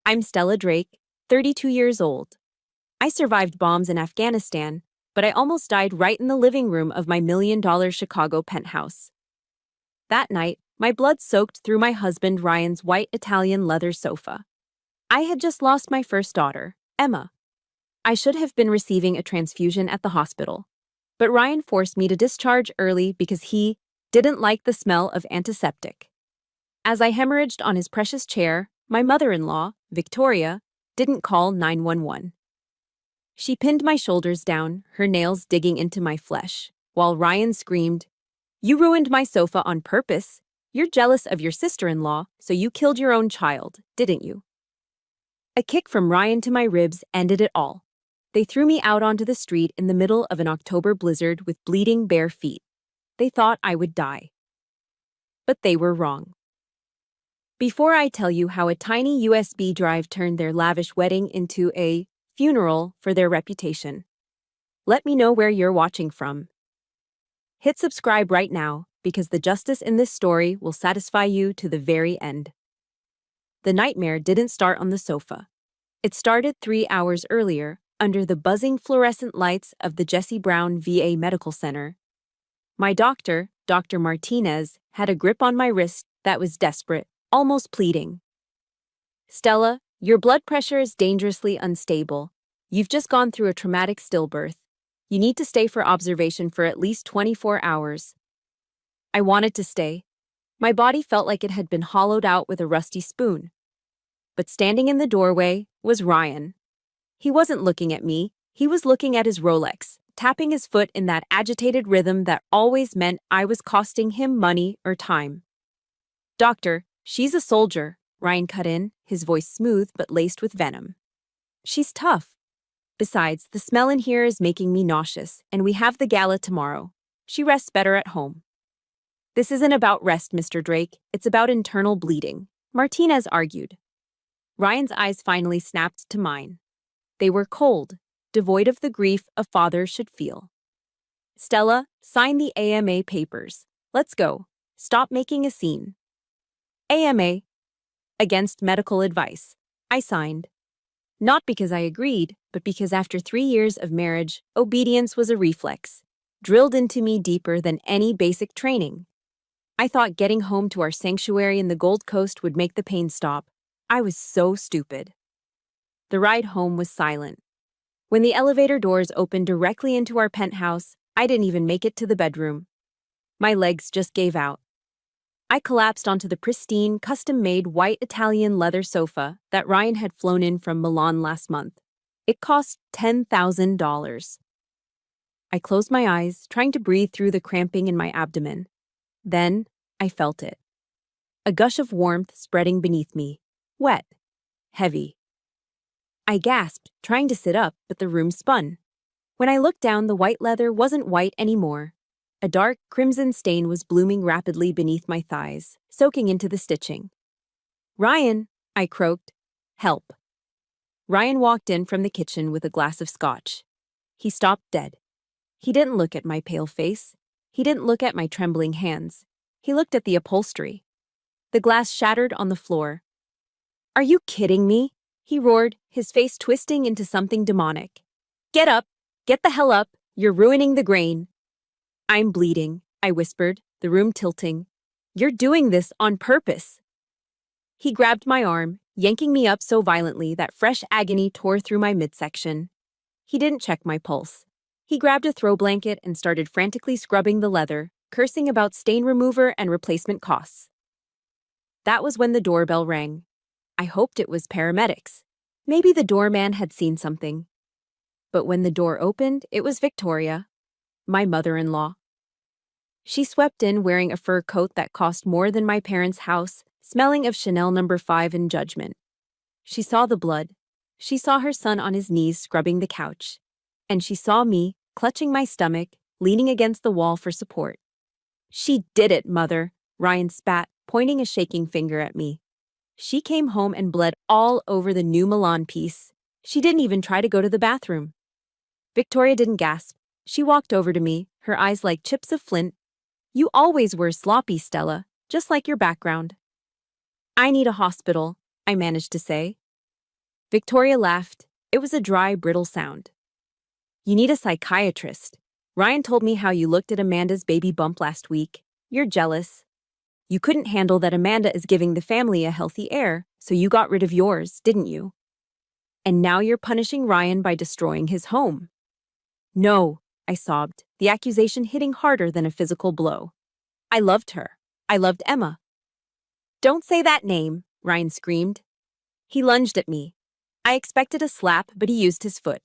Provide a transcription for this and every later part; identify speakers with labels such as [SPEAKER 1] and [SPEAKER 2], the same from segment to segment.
[SPEAKER 1] I'm Stella Drake, 32 years old. I survived bombs in Afghanistan, but I almost died right in the living room of my $1 million Chicago penthouse. That night, my blood soaked through my husband Ryan's white Italian leather sofa. I had just lost my first daughter, Emma. I should have been receiving a transfusion at the hospital, but Ryan forced me to discharge early because he didn't like the smell of antiseptic. As I hemorrhaged on his precious chair, my mother-in-law, Victoria, didn't call 911. She pinned my shoulders down, her nails digging into my flesh, while Ryan screamed, "You ruined my sofa on purpose. You're jealous of your sister-in-law, so you killed your own child, didn't you?" A kick from Ryan to my ribs ended it all. They threw me out onto the street in the middle of an October blizzard with bleeding bare feet. They thought I would die. But they were wrong. Before I tell you how a tiny USB drive turned their lavish wedding into a funeral for their reputation, let me know where you're watching from. Hit subscribe right now, because the justice in this story will satisfy you to the very end. The nightmare didn't start on the sofa. It started 3 hours earlier, under the buzzing fluorescent lights of the Jesse Brown VA Medical Center. My doctor, Dr. Martinez, had a grip on my wrist that was desperate, almost pleading. "Stella, your blood pressure is dangerously unstable. You've just gone through a traumatic stillbirth. You need to stay for observation for at least 24 hours. I wanted to stay. My body felt like it had been hollowed out with a rusty spoon. But standing in the doorway was Ryan. He wasn't looking at me, he was looking at his Rolex, tapping his foot in that agitated rhythm that always meant I was costing him money or time. "Doctor, she's a soldier," Ryan cut in, his voice smooth but laced with venom. "She's tough. Besides, the smell in here is making me nauseous, and we have the gala tomorrow. She rests better at home." "This isn't about rest, Mr. Drake. It's about internal bleeding," Martinez argued. Ryan's eyes finally snapped to mine. They were cold, devoid of the grief a father should feel. "Stella, sign the AMA papers. Let's go. Stop making a scene." AMA. Against medical advice. I signed. Not because I agreed, but because after 3 years of marriage, obedience was a reflex, drilled into me deeper than any basic training. I thought getting home to our sanctuary in the Gold Coast would make the pain stop. I was so stupid. The ride home was silent. When the elevator doors opened directly into our penthouse, I didn't even make it to the bedroom. My legs just gave out. I collapsed onto the pristine, custom-made white Italian leather sofa that Ryan had flown in from Milan last month. It cost $10,000. I closed my eyes, trying to breathe through the cramping in my abdomen. Then, I felt it. A gush of warmth spreading beneath me. Wet. Heavy. I gasped, trying to sit up, but the room spun. When I looked down, the white leather wasn't white anymore. A dark crimson stain was blooming rapidly beneath my thighs, soaking into the stitching. "Ryan," I croaked. "Help." Ryan walked in from the kitchen with a glass of scotch. He stopped dead. He didn't look at my pale face. He didn't look at my trembling hands. He looked at the upholstery. The glass shattered on the floor. "Are you kidding me?" he roared, his face twisting into something demonic. "Get up! Get the hell up! You're ruining the grain." "I'm bleeding," I whispered, the room tilting. "You're doing this on purpose." He grabbed my arm, yanking me up so violently that fresh agony tore through my midsection. He didn't check my pulse. He grabbed a throw blanket and started frantically scrubbing the leather, cursing about stain remover and replacement costs. That was when the doorbell rang. I hoped it was paramedics. Maybe the doorman had seen something. But when the door opened, it was Victoria, my mother-in-law. She swept in wearing a fur coat that cost more than my parents' house, smelling of Chanel No. 5 in judgment. She saw the blood. She saw her son on his knees scrubbing the couch. And she saw me, clutching my stomach, leaning against the wall for support. "She did it, Mother," Ryan spat, pointing a shaking finger at me. "She came home and bled all over the new Milan piece. She didn't even try to go to the bathroom." Victoria didn't gasp. She walked over to me, her eyes like chips of flint. "You always were sloppy, Stella, just like your background." "I need a hospital," I managed to say. Victoria laughed. It was a dry, brittle sound. You need a psychiatrist. Ryan told me how you looked at Amanda's baby bump last week. You're jealous. You couldn't handle that Amanda is giving the family a healthy heir, so you got rid of yours, didn't you? And now you're punishing Ryan by destroying his home. No, I sobbed, the accusation hitting harder than a physical blow. I loved her. I loved Emma. Don't say that name, Ryan screamed. He lunged at me. I expected a slap, but he used his foot.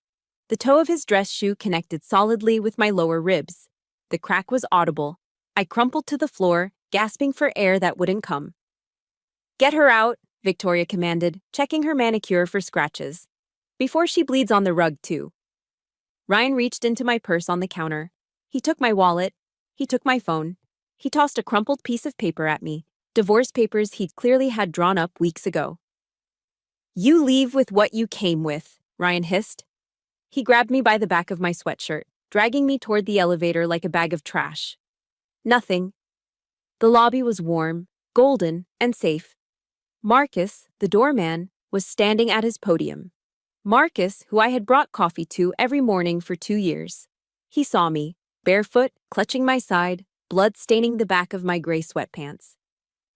[SPEAKER 1] The toe of his dress shoe connected solidly with my lower ribs. The crack was audible. I crumpled to the floor, gasping for air that wouldn't come. Get her out, Victoria commanded, checking her manicure for scratches. Before she bleeds on the rug, too. Ryan reached into my purse on the counter. He took my wallet. He took my phone. He tossed a crumpled piece of paper at me, divorce papers he'd clearly had drawn up weeks ago. You leave with what you came with, Ryan hissed. He grabbed me by the back of my sweatshirt, dragging me toward the elevator like a bag of trash. Nothing. The lobby was warm, golden, and safe. Marcus, the doorman, was standing at his podium. Marcus, who I had brought coffee to every morning for 2 years. He saw me, barefoot, clutching my side, blood staining the back of my gray sweatpants.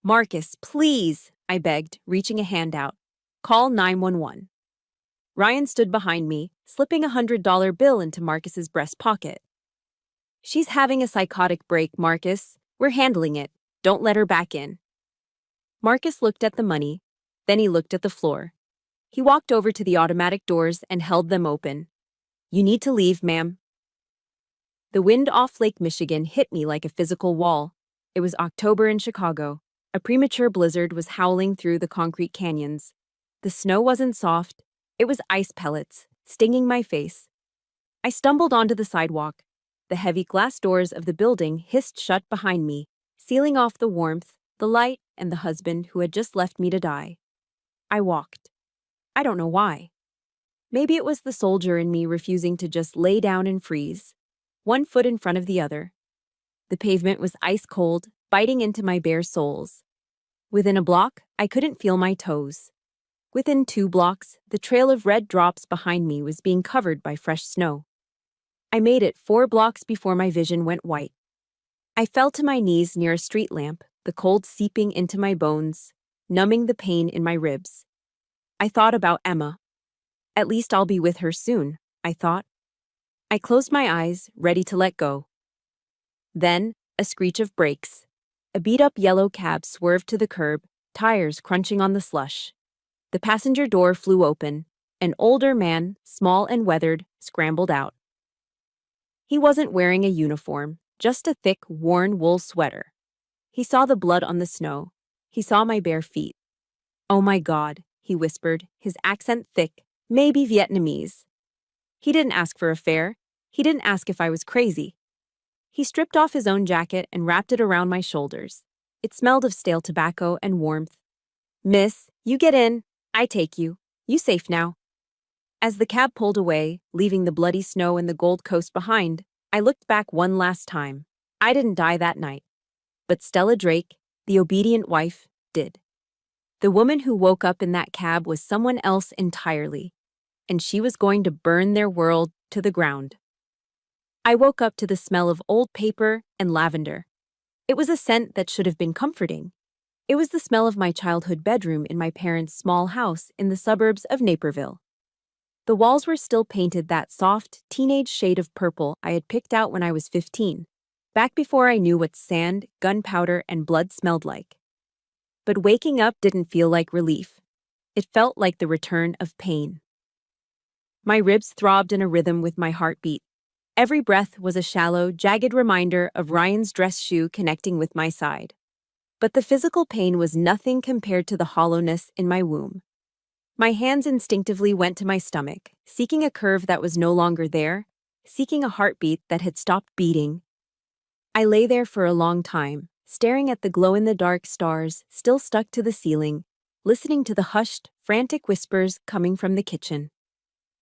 [SPEAKER 1] Marcus, please, I begged, reaching a hand out. Call 911. Ryan stood behind me, slipping a $100 bill into Marcus's breast pocket. She's having a psychotic break, Marcus. We're handling it. Don't let her back in. Marcus looked at the money, then he looked at the floor. He walked over to the automatic doors and held them open. You need to leave, ma'am. The wind off Lake Michigan hit me like a physical wall. It was October in Chicago. A premature blizzard was howling through the concrete canyons. The snow wasn't soft. It was ice pellets, stinging my face. I stumbled onto the sidewalk. The heavy glass doors of the building hissed shut behind me, sealing off the warmth, the light, and the husband who had just left me to die. I walked. I don't know why. Maybe it was the soldier in me refusing to just lay down and freeze, one foot in front of the other. The pavement was ice cold, biting into my bare soles. Within a block, I couldn't feel my toes. Within 2 blocks, the trail of red drops behind me was being covered by fresh snow. I made it 4 blocks before my vision went white. I fell to my knees near a street lamp, the cold seeping into my bones, numbing the pain in my ribs. I thought about Emma. At least I'll be with her soon, I thought. I closed my eyes, ready to let go. Then, a screech of brakes. A beat-up yellow cab swerved to the curb, tires crunching on the slush. The passenger door flew open. An older man, small and weathered, scrambled out. He wasn't wearing a uniform, just a thick, worn wool sweater. He saw the blood on the snow. He saw my bare feet. Oh my God, he whispered, his accent thick, maybe Vietnamese. He didn't ask for a fare. He didn't ask if I was crazy. He stripped off his own jacket and wrapped it around my shoulders. It smelled of stale tobacco and warmth. Miss, you get in. I take you. You safe now. As the cab pulled away, leaving the bloody snow and the Gold Coast behind, I looked back one last time. I didn't die that night. But Stella Drake, the obedient wife, did. The woman who woke up in that cab was someone else entirely, and she was going to burn their world to the ground. I woke up to the smell of old paper and lavender. It was a scent that should have been comforting. It was the smell of my childhood bedroom in my parents' small house in the suburbs of Naperville. The walls were still painted that soft, teenage shade of purple I had picked out when I was 15, back before I knew what sand, gunpowder, and blood smelled like. But waking up didn't feel like relief. It felt like the return of pain. My ribs throbbed in a rhythm with my heartbeat. Every breath was a shallow, jagged reminder of Ryan's dress shoe connecting with my side. But the physical pain was nothing compared to the hollowness in my womb. My hands instinctively went to my stomach, seeking a curve that was no longer there, seeking a heartbeat that had stopped beating. I lay there for a long time, staring at the glow-in-the-dark stars still stuck to the ceiling, listening to the hushed, frantic whispers coming from the kitchen.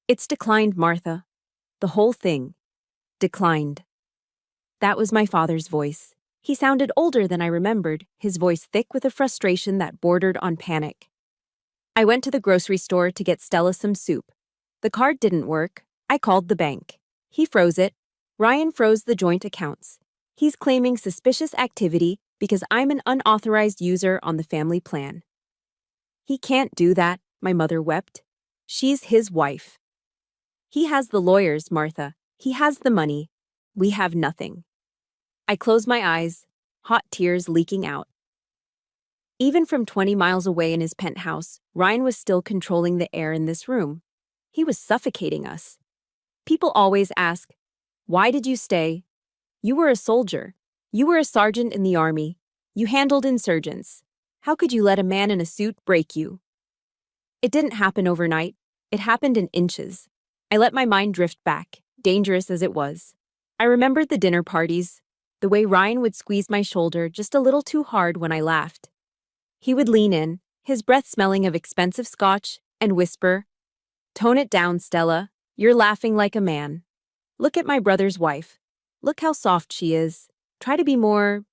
[SPEAKER 1] It's declined, Martha. The whole thing. Declined. That was my father's voice. He sounded older than I remembered, his voice thick with a frustration that bordered on panic. I went to the grocery store to get Stella some soup. The card didn't work. I called the bank. He froze it. Ryan froze the joint accounts. He's claiming suspicious activity because I'm an unauthorized user on the family plan. He can't do that, my mother wept. She's his wife. He has the lawyers, Martha. He has the money. We have nothing. I closed my eyes, hot tears leaking out. Even from 20 miles away in his penthouse, Ryan was still controlling the air in this room. He was suffocating us. People always ask, "Why did you stay?" You were a soldier. You were a sergeant in the army. You handled insurgents. How could you let a man in a suit break you? It didn't happen overnight. It happened in inches. I let my mind drift back, dangerous as it was. I remembered the dinner parties, the way Ryan would squeeze my shoulder just a little too hard when I laughed. He would lean in, his breath smelling of expensive scotch, and whisper, "Tone it down, Stella. You're laughing like a man. Look at my brother's wife. Look how soft she is. Try to be more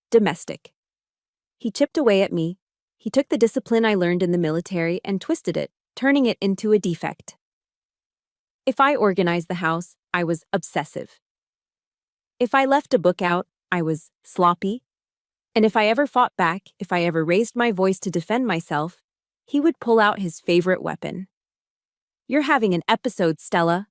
[SPEAKER 1] domestic." He chipped away at me. He took the discipline I learned in the military and twisted it, turning it into a defect. If I organized the house, I was obsessive. If I left a book out, I was sloppy. And if I ever fought back, if I ever raised my voice to defend myself, he would pull out his favorite weapon. "You're having an episode, Stella."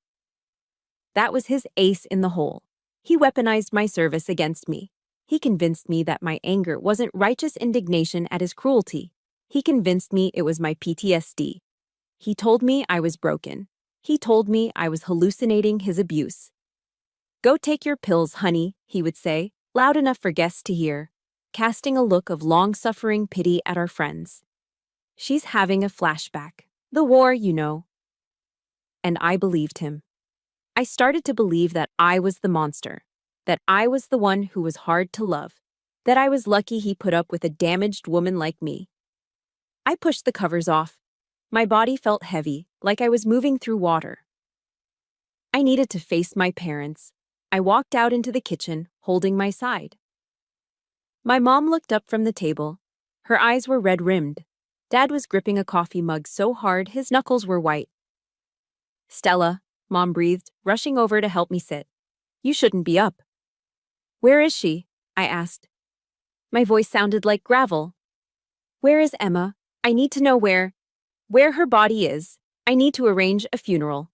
[SPEAKER 1] That was his ace in the hole. He weaponized my service against me. He convinced me that my anger wasn't righteous indignation at his cruelty. He convinced me it was my PTSD. He told me I was broken. He told me I was hallucinating his abuse. "Go take your pills, honey," he would say, loud enough for guests to hear, casting a look of long-suffering pity at our friends. "She's having a flashback. The war, you know." And I believed him. I started to believe that I was the monster, that I was the one who was hard to love, that I was lucky he put up with a damaged woman like me. I pushed the covers off. My body felt heavy, like I was moving through water. I needed to face my parents. I walked out into the kitchen, holding my side. My mom looked up from the table. Her eyes were red-rimmed. Dad was gripping a coffee mug so hard his knuckles were white. "Stella," Mom breathed, rushing over to help me sit. "You shouldn't be up." "Where is she?" I asked. My voice sounded like gravel. "Where is Emma? I need to know where her body is. I need to arrange a funeral."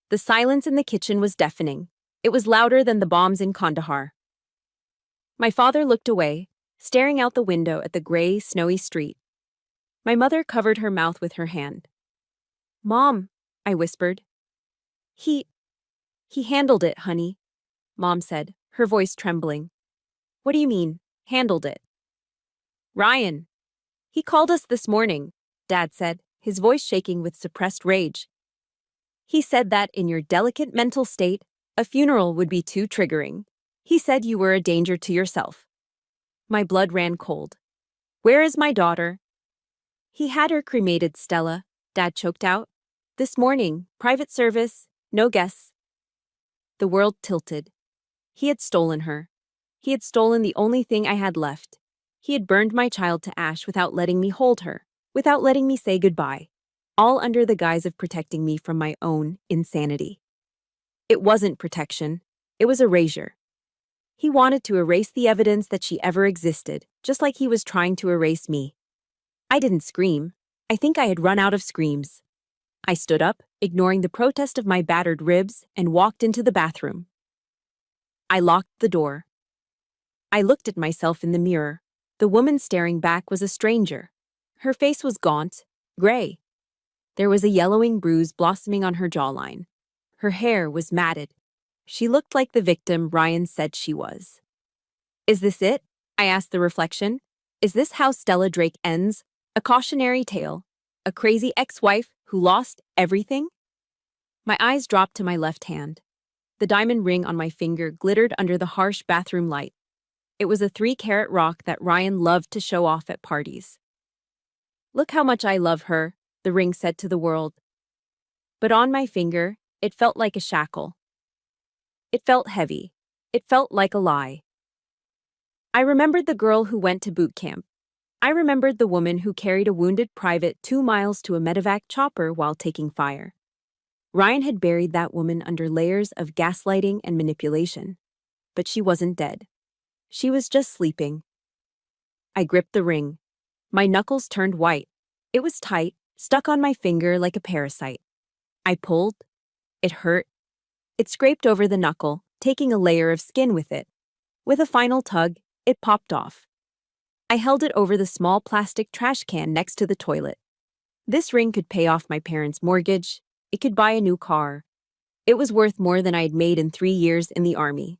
[SPEAKER 1] The silence in the kitchen was deafening. It was louder than the bombs in Kandahar. My father looked away, staring out the window at the gray, snowy street. My mother covered her mouth with her hand. "Mom," I whispered. He handled it, honey," Mom said, her voice trembling. "What do you mean, handled it?" "Ryan. He called us this morning," Dad said, his voice shaking with suppressed rage. "He said that in your delicate mental state, a funeral would be too triggering. He said you were a danger to yourself." My blood ran cold. "Where is my daughter?" "He had her cremated, Stella," Dad choked out. "This morning, private service, no guests." The world tilted. He had stolen her. He had stolen the only thing I had left. He had burned my child to ash without letting me hold her, without letting me say goodbye, all under the guise of protecting me from my own insanity. It wasn't protection. It was erasure. He wanted to erase the evidence that she ever existed, just like he was trying to erase me. I didn't scream. I think I had run out of screams. I stood up, ignoring the protest of my battered ribs, and walked into the bathroom. I locked the door. I looked at myself in the mirror. The woman staring back was a stranger. Her face was gaunt, gray. There was a yellowing bruise blossoming on her jawline. Her hair was matted. She looked like the victim Ryan said she was. "Is this it?" I asked the reflection. "Is this how Stella Drake ends? A cautionary tale? A crazy ex-wife who lost everything?" My eyes dropped to my left hand. The diamond ring on my finger glittered under the harsh bathroom light. It was a 3-carat rock that Ryan loved to show off at parties. "Look how much I love her," the ring said to the world. But on my finger, it felt like a shackle. It felt heavy. It felt like a lie. I remembered the girl who went to boot camp. I remembered the woman who carried a wounded private 2 miles to a medevac chopper while taking fire. Ryan had buried that woman under layers of gaslighting and manipulation. But she wasn't dead. She was just sleeping. I gripped the ring. My knuckles turned white. It was tight, stuck on my finger like a parasite. I pulled. It hurt. It scraped over the knuckle, taking a layer of skin with it. With a final tug, it popped off. I held it over the small plastic trash can next to the toilet. This ring could pay off my parents' mortgage. It could buy a new car. It was worth more than I had made in 3 years in the army.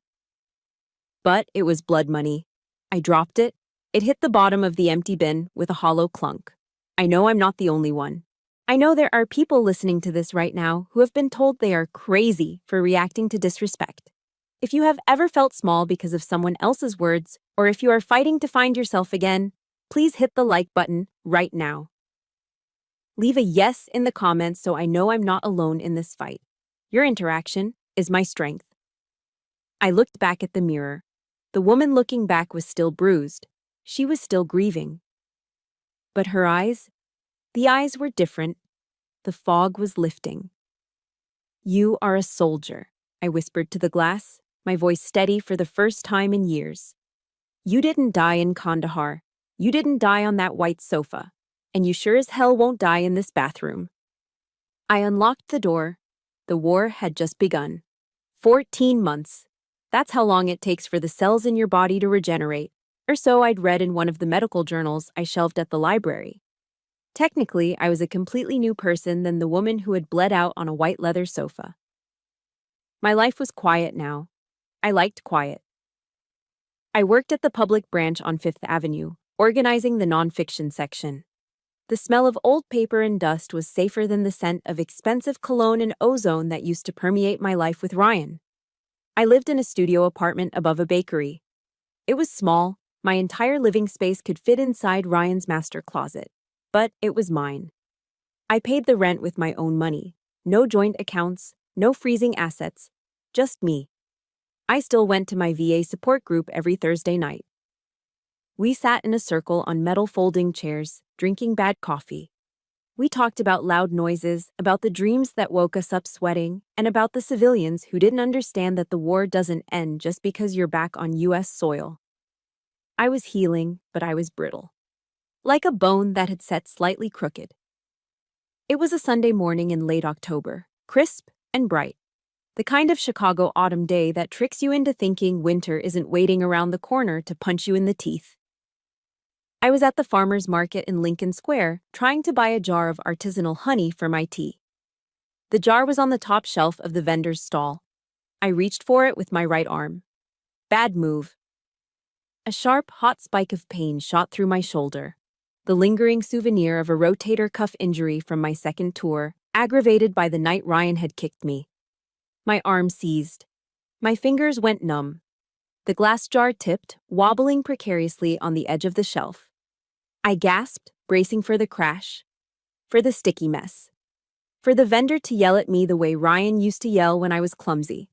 [SPEAKER 1] But it was blood money. I dropped it. It hit the bottom of the empty bin with a hollow clunk. I know I'm not the only one. I know there are people listening to this right now who have been told they are crazy for reacting to disrespect. If you have ever felt small because of someone else's words, or if you are fighting to find yourself again, please hit the like button right now. Leave a yes in the comments so I know I'm not alone in this fight. Your interaction is my strength. I looked back at the mirror. The woman looking back was still bruised. She was still grieving. But her eyes? The eyes were different. The fog was lifting. You are a soldier, I whispered to the glass, my voice steady for the first time in years. You didn't die in Kandahar. You didn't die on that white sofa. And you sure as hell won't die in this bathroom. I unlocked the door. The war had just begun. 14 months. That's how long it takes for the cells in your body to regenerate, or so I'd read in one of the medical journals I shelved at the library. Technically, I was a completely new person than the woman who had bled out on a white leather sofa. My life was quiet now. I liked quiet. I worked at the public branch on Fifth Avenue, organizing the nonfiction section. The smell of old paper and dust was safer than the scent of expensive cologne and ozone that used to permeate my life with Ryan. I lived in a studio apartment above a bakery. It was small. My entire living space could fit inside Ryan's master closet. But it was mine. I paid the rent with my own money. No joint accounts, no freezing assets. Just me. I still went to my VA support group every Thursday night. We sat in a circle on metal folding chairs, drinking bad coffee. We talked about loud noises, about the dreams that woke us up sweating, and about the civilians who didn't understand that the war doesn't end just because you're back on U.S. soil. I was healing, but I was brittle. Like a bone that had set slightly crooked. It was a Sunday morning in late October, crisp and bright. The kind of Chicago autumn day that tricks you into thinking winter isn't waiting around the corner to punch you in the teeth. I was at the farmer's market in Lincoln Square, trying to buy a jar of artisanal honey for my tea. The jar was on the top shelf of the vendor's stall. I reached for it with my right arm. Bad move. A sharp, hot spike of pain shot through my shoulder. The lingering souvenir of a rotator cuff injury from my second tour, aggravated by the night Ryan had kicked me. My arm seized. My fingers went numb. The glass jar tipped, wobbling precariously on the edge of the shelf. I gasped, bracing for the crash. For the sticky mess. For the vendor to yell at me the way Ryan used to yell when I was clumsy.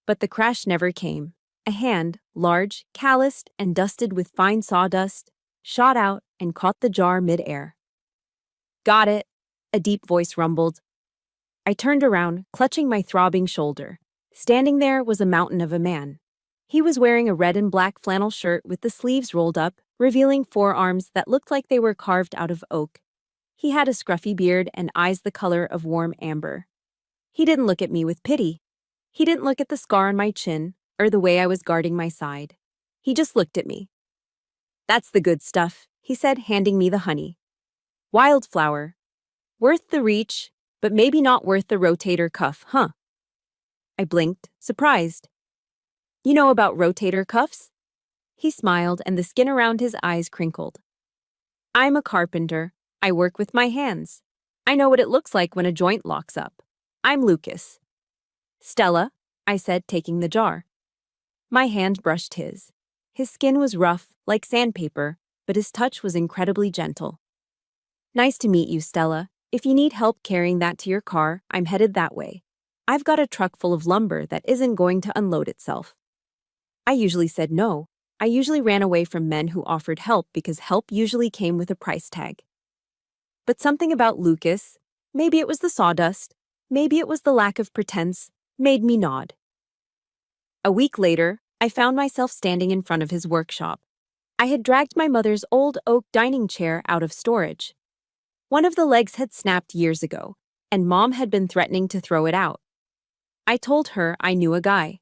[SPEAKER 1] But the crash never came. A hand, large, calloused, and dusted with fine sawdust, shot out and caught the jar mid-air. Got it, a deep voice rumbled. I turned around, clutching my throbbing shoulder. Standing there was a mountain of a man. He was wearing a red and black flannel shirt with the sleeves rolled up, revealing forearms that looked like they were carved out of oak. He had a scruffy beard and eyes the color of warm amber. He didn't look at me with pity. He didn't look at the scar on my chin, or the way I was guarding my side. He just looked at me. That's the good stuff, he said, handing me the honey. Wildflower. Worth the reach, but maybe not worth the rotator cuff, huh? I blinked, surprised. You know about rotator cuffs? He smiled and the skin around his eyes crinkled. I'm a carpenter. I work with my hands. I know what it looks like when a joint locks up. I'm Lucas. Stella, I said, taking the jar. My hand brushed his. His skin was rough, like sandpaper, but his touch was incredibly gentle. Nice to meet you, Stella. If you need help carrying that to your car, I'm headed that way. I've got a truck full of lumber that isn't going to unload itself. I usually said no. I usually ran away from men who offered help because help usually came with a price tag. But something about Lucas, maybe it was the sawdust, maybe it was the lack of pretense, made me nod. A week later, I found myself standing in front of his workshop. I had dragged my mother's old oak dining chair out of storage. One of the legs had snapped years ago, and Mom had been threatening to throw it out. I told her I knew a guy.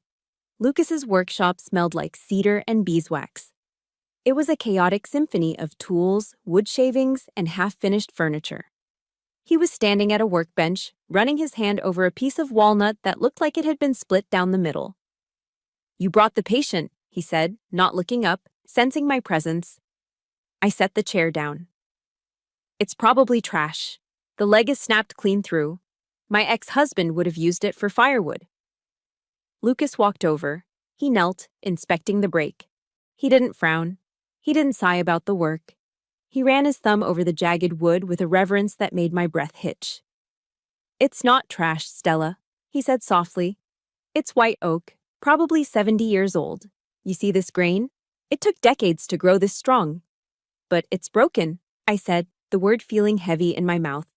[SPEAKER 1] Lucas's workshop smelled like cedar and beeswax. It was a chaotic symphony of tools, wood shavings, and half-finished furniture. He was standing at a workbench, running his hand over a piece of walnut that looked like it had been split down the middle. "You brought the patient," he said, not looking up, sensing my presence. I set the chair down. "It's probably trash. The leg is snapped clean through. My ex-husband would have used it for firewood." Lucas walked over. He knelt, inspecting the break. He didn't frown. He didn't sigh about the work. He ran his thumb over the jagged wood with a reverence that made my breath hitch. "It's not trash, Stella," he said softly. "It's white oak, probably 70 years old. You see this grain? It took decades to grow this strong." "But it's broken," I said, the word feeling heavy in my mouth.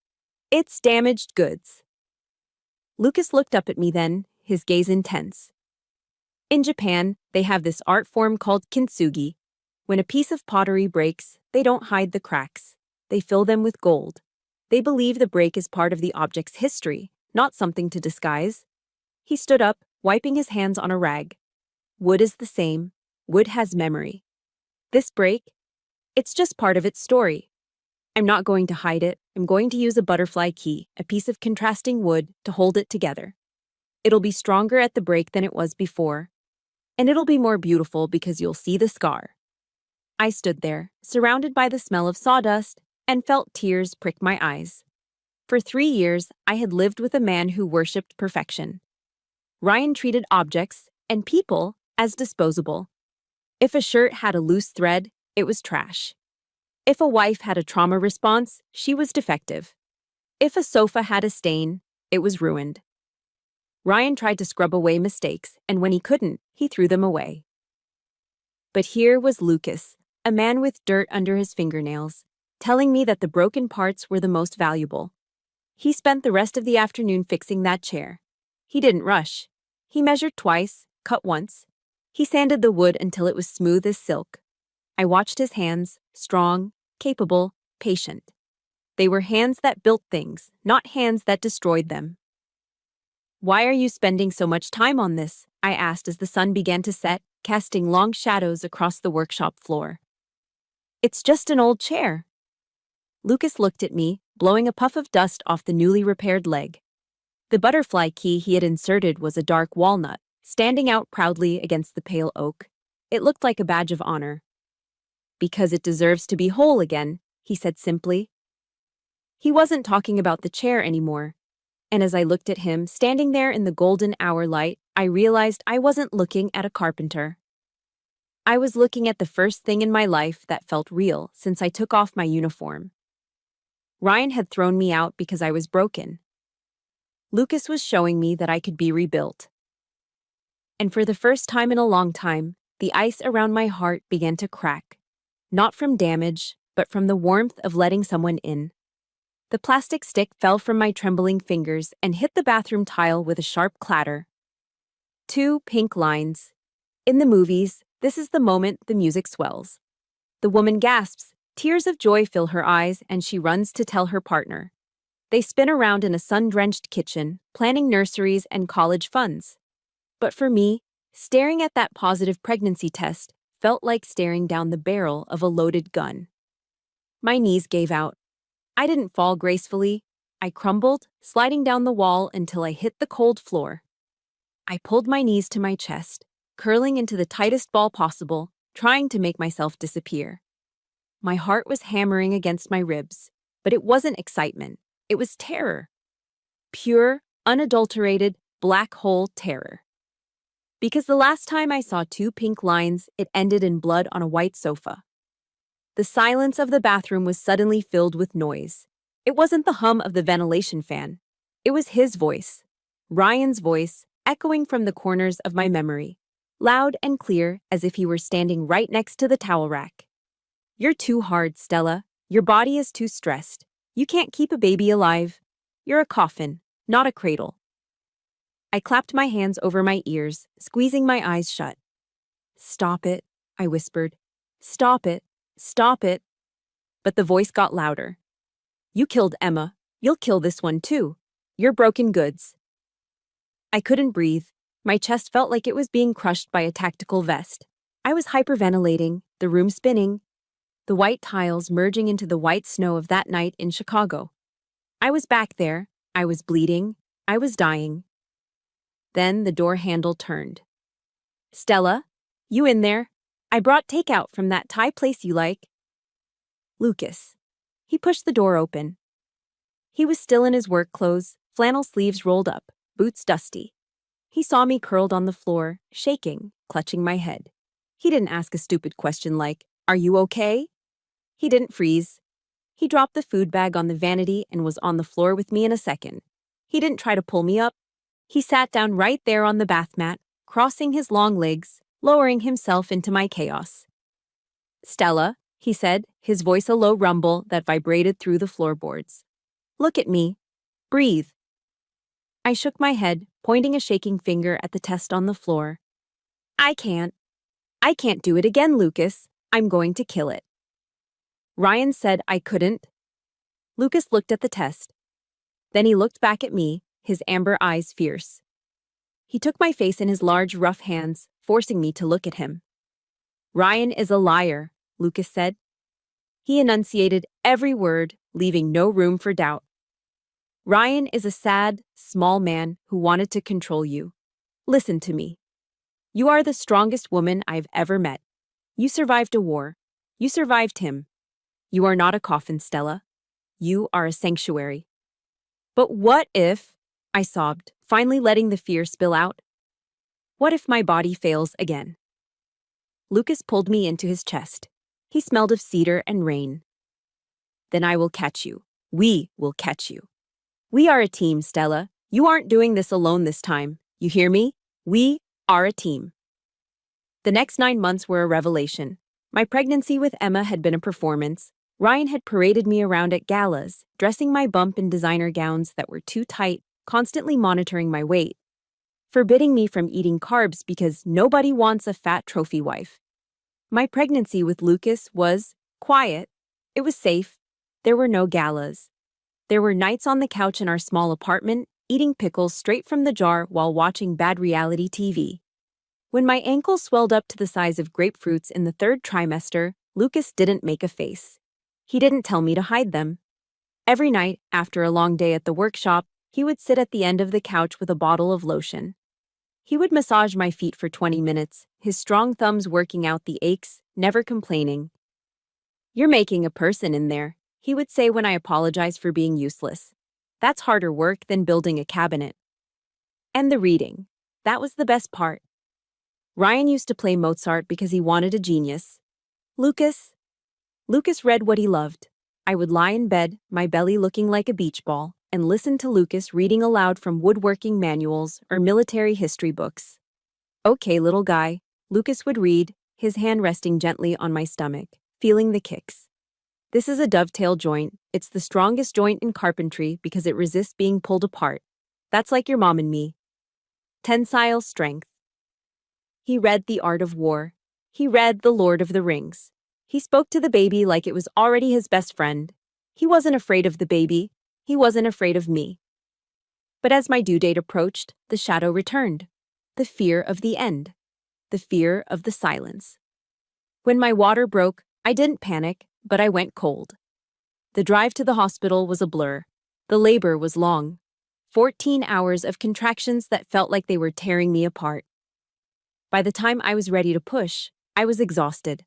[SPEAKER 1] "It's damaged goods." Lucas looked up at me then, his gaze intense. "In Japan, they have this art form called kintsugi. When a piece of pottery breaks, they don't hide the cracks. They fill them with gold. They believe the break is part of the object's history, not something to disguise." He stood up, wiping his hands on a rag. "Wood is the same. Wood has memory. This break, it's just part of its story. I'm not going to hide it. I'm going to use a butterfly key, a piece of contrasting wood, to hold it together. It'll be stronger at the break than it was before. And it'll be more beautiful because you'll see the scar." I stood there, surrounded by the smell of sawdust, and felt tears prick my eyes. For 3 years, I had lived with a man who worshipped perfection. Ryan treated objects and people as disposable. If a shirt had a loose thread, it was trash. If a wife had a trauma response, she was defective. If a sofa had a stain, it was ruined. Ryan tried to scrub away mistakes, and when he couldn't, he threw them away. But here was Lucas, a man with dirt under his fingernails, telling me that the broken parts were the most valuable. He spent the rest of the afternoon fixing that chair. He didn't rush. He measured twice, cut once. He sanded the wood until it was smooth as silk. I watched his hands, strong, capable, patient. They were hands that built things, not hands that destroyed them. "Why are you spending so much time on this?" I asked as the sun began to set, casting long shadows across the workshop floor. "It's just an old chair." Lucas looked at me, blowing a puff of dust off the newly repaired leg. The butterfly key he had inserted was a dark walnut, standing out proudly against the pale oak. It looked like a badge of honor. "Because it deserves to be whole again," he said simply. He wasn't talking about the chair anymore. And as I looked at him, standing there in the golden hour light, I realized I wasn't looking at a carpenter. I was looking at the first thing in my life that felt real since I took off my uniform. Ryan had thrown me out because I was broken. Lucas was showing me that I could be rebuilt. And for the first time in a long time, the ice around my heart began to crack. Not from damage, but from the warmth of letting someone in. The plastic stick fell from my trembling fingers and hit the bathroom tile with a sharp clatter. 2 pink lines. In the movies, this is the moment the music swells. The woman gasps, tears of joy fill her eyes, and she runs to tell her partner. They spin around in a sun-drenched kitchen, planning nurseries and college funds. But for me, staring at that positive pregnancy test felt like staring down the barrel of a loaded gun. My knees gave out. I didn't fall gracefully. I crumbled, sliding down the wall until I hit the cold floor. I pulled my knees to my chest, curling into the tightest ball possible, trying to make myself disappear. My heart was hammering against my ribs, but it wasn't excitement. It was terror. Pure, unadulterated, black hole terror. Because the last time I saw 2 pink lines, it ended in blood on a white sofa. The silence of the bathroom was suddenly filled with noise. It wasn't the hum of the ventilation fan. It was his voice, Ryan's voice, echoing from the corners of my memory. loud and clear as if he were standing right next to the towel rack. "You're too hard, Stella. Your body is too stressed. You can't keep a baby alive. You're a coffin, not a cradle." I clapped my hands over my ears, squeezing my eyes shut. "Stop it," I whispered. "Stop it. Stop it." But the voice got louder. "You killed Emma. You'll kill this one too. You're broken goods." I couldn't breathe. My chest felt like it was being crushed by a tactical vest. I was hyperventilating, the room spinning, the white tiles merging into the white snow of that night in Chicago. I was back there. I was bleeding. I was dying. Then the door handle turned. "Stella, you in there? I brought takeout from that Thai place you like." Lucas. He pushed the door open. He was still in his work clothes, flannel sleeves rolled up, boots dusty. He saw me curled on the floor, shaking, clutching my head. He didn't ask a stupid question like, "Are you okay?" He didn't freeze. He dropped the food bag on the vanity and was on the floor with me in a second. He didn't try to pull me up. He sat down right there on the bath mat, crossing his long legs, lowering himself into my chaos. "Stella," he said, his voice a low rumble that vibrated through the floorboards. "Look at me. Breathe." I shook my head, pointing a shaking finger at the test on the floor. I can't do it again, Lucas. I'm going to kill it." Ryan said I couldn't. Lucas looked at the test. Then he looked back at me, his amber eyes fierce. He took my face in his large, rough hands, forcing me to look at him. "Ryan is a liar," Lucas said. He enunciated every word, leaving no room for doubt. "Ryan is a sad, small man who wanted to control you. Listen to me. You are the strongest woman I've ever met. You survived a war. You survived him. You are not a coffin, Stella. You are a sanctuary." "But what if," I sobbed, finally letting the fear spill out, "what if my body fails again?" Lucas pulled me into his chest. He smelled of cedar and rain. "Then I will catch you. We will catch you. We are a team, Stella. You aren't doing this alone this time. You hear me? We are a team." The next 9 months were a revelation. My pregnancy with Emma had been a performance. Ryan had paraded me around at galas, dressing my bump in designer gowns that were too tight, constantly monitoring my weight, forbidding me from eating carbs because nobody wants a fat trophy wife. My pregnancy with Lucas was quiet. It was safe. There were no galas. There were nights on the couch in our small apartment, eating pickles straight from the jar while watching bad reality TV. When my ankles swelled up to the size of grapefruits in the 3rd trimester, Lucas didn't make a face. He didn't tell me to hide them. Every night, after a long day at the workshop, he would sit at the end of the couch with a bottle of lotion. He would massage my feet for 20 minutes, his strong thumbs working out the aches, never complaining. "You're making a person in there," he would say when I apologized for being useless. "That's harder work than building a cabinet." And the reading. That was the best part. Ryan used to play Mozart because he wanted a genius. Lucas read what he loved. I would lie in bed, my belly looking like a beach ball, and listen to Lucas reading aloud from woodworking manuals or military history books. "Okay, little guy," Lucas would read, his hand resting gently on my stomach, feeling the kicks. "This is a dovetail joint. It's the strongest joint in carpentry because it resists being pulled apart. That's like your mom and me. Tensile strength." He read The Art of War. He read The Lord of the Rings. He spoke to the baby like it was already his best friend. He wasn't afraid of the baby. He wasn't afraid of me. But as my due date approached, the shadow returned. The fear of the end. The fear of the silence. When my water broke, I didn't panic, but I went cold. The drive to the hospital was a blur. The labor was long. 14 hours of contractions that felt like they were tearing me apart. By the time I was ready to push, I was exhausted.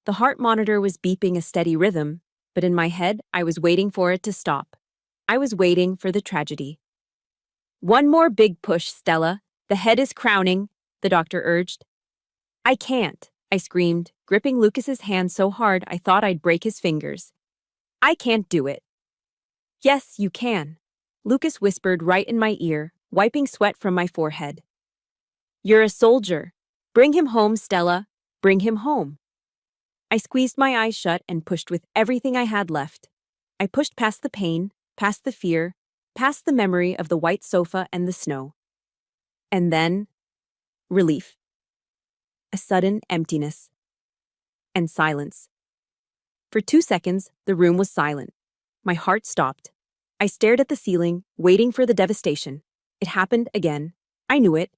[SPEAKER 1] The heart monitor was beeping a steady rhythm, but in my head, I was waiting for it to stop. I was waiting for the tragedy. "One more big push, Stella. The head is crowning," the doctor urged. "I can't," I screamed, gripping Lucas's hand so hard I thought I'd break his fingers. "I can't do it." "Yes, you can," Lucas whispered right in my ear, wiping sweat from my forehead. You're a soldier. Bring him home, Stella. Bring him home. I squeezed my eyes shut and pushed with everything I had left. I pushed past the pain, past the fear, past the memory of the white sofa and the snow. And then, relief. A sudden emptiness. And silence. For 2 seconds, the room was silent. My heart stopped. I stared at the ceiling, waiting for the devastation. It happened again. I knew it.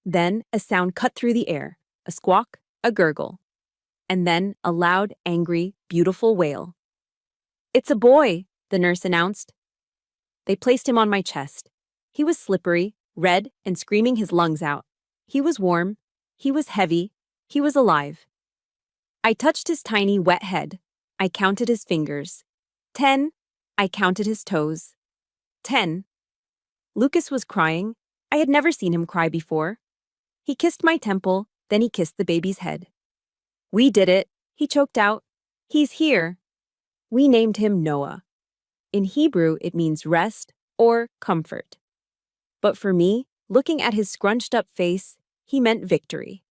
[SPEAKER 1] Then a sound cut through the air, a squawk, a gurgle. And then a loud, angry, beautiful wail. "It's a boy," the nurse announced. They placed him on my chest. He was slippery, red, and screaming his lungs out. He was warm. He was heavy. He was alive. I touched his tiny, wet head. I counted his fingers. 10. I counted his toes. 10. Lucas was crying. I had never seen him cry before. He kissed my temple, then he kissed the baby's head. "We did it," he choked out. "He's here." We named him Noah. In Hebrew, it means rest or comfort. But for me, looking at his scrunched-up face, he meant victory.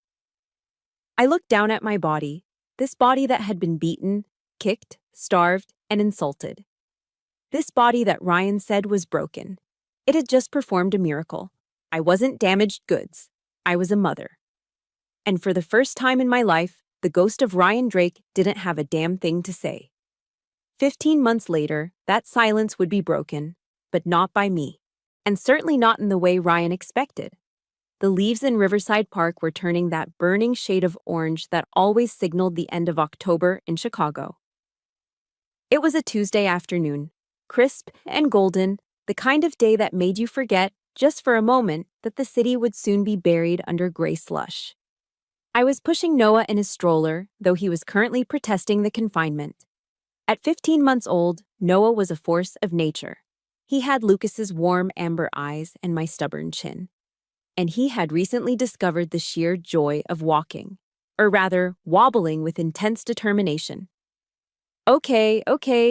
[SPEAKER 1] I looked down at my body, this body that had been beaten, kicked, starved, and insulted. This body that Ryan said was broken. It had just performed a miracle. I wasn't damaged goods. I was a mother. And for the first time in my life, the ghost of Ryan Drake didn't have a damn thing to say. 15 months later, that silence would be broken, but not by me. And certainly not in the way Ryan expected. The leaves in Riverside Park were turning that burning shade of orange that always signaled the end of October in Chicago. It was a Tuesday afternoon, crisp and golden, the kind of day that made you forget, just for a moment, that the city would soon be buried under gray slush. I was pushing Noah in his stroller, though he was currently protesting the confinement. At 15 months old, Noah was a force of nature. He had Lucas's warm amber eyes and my stubborn chin. And he had recently discovered the sheer joy of walking, or rather, wobbling with intense determination. Okay,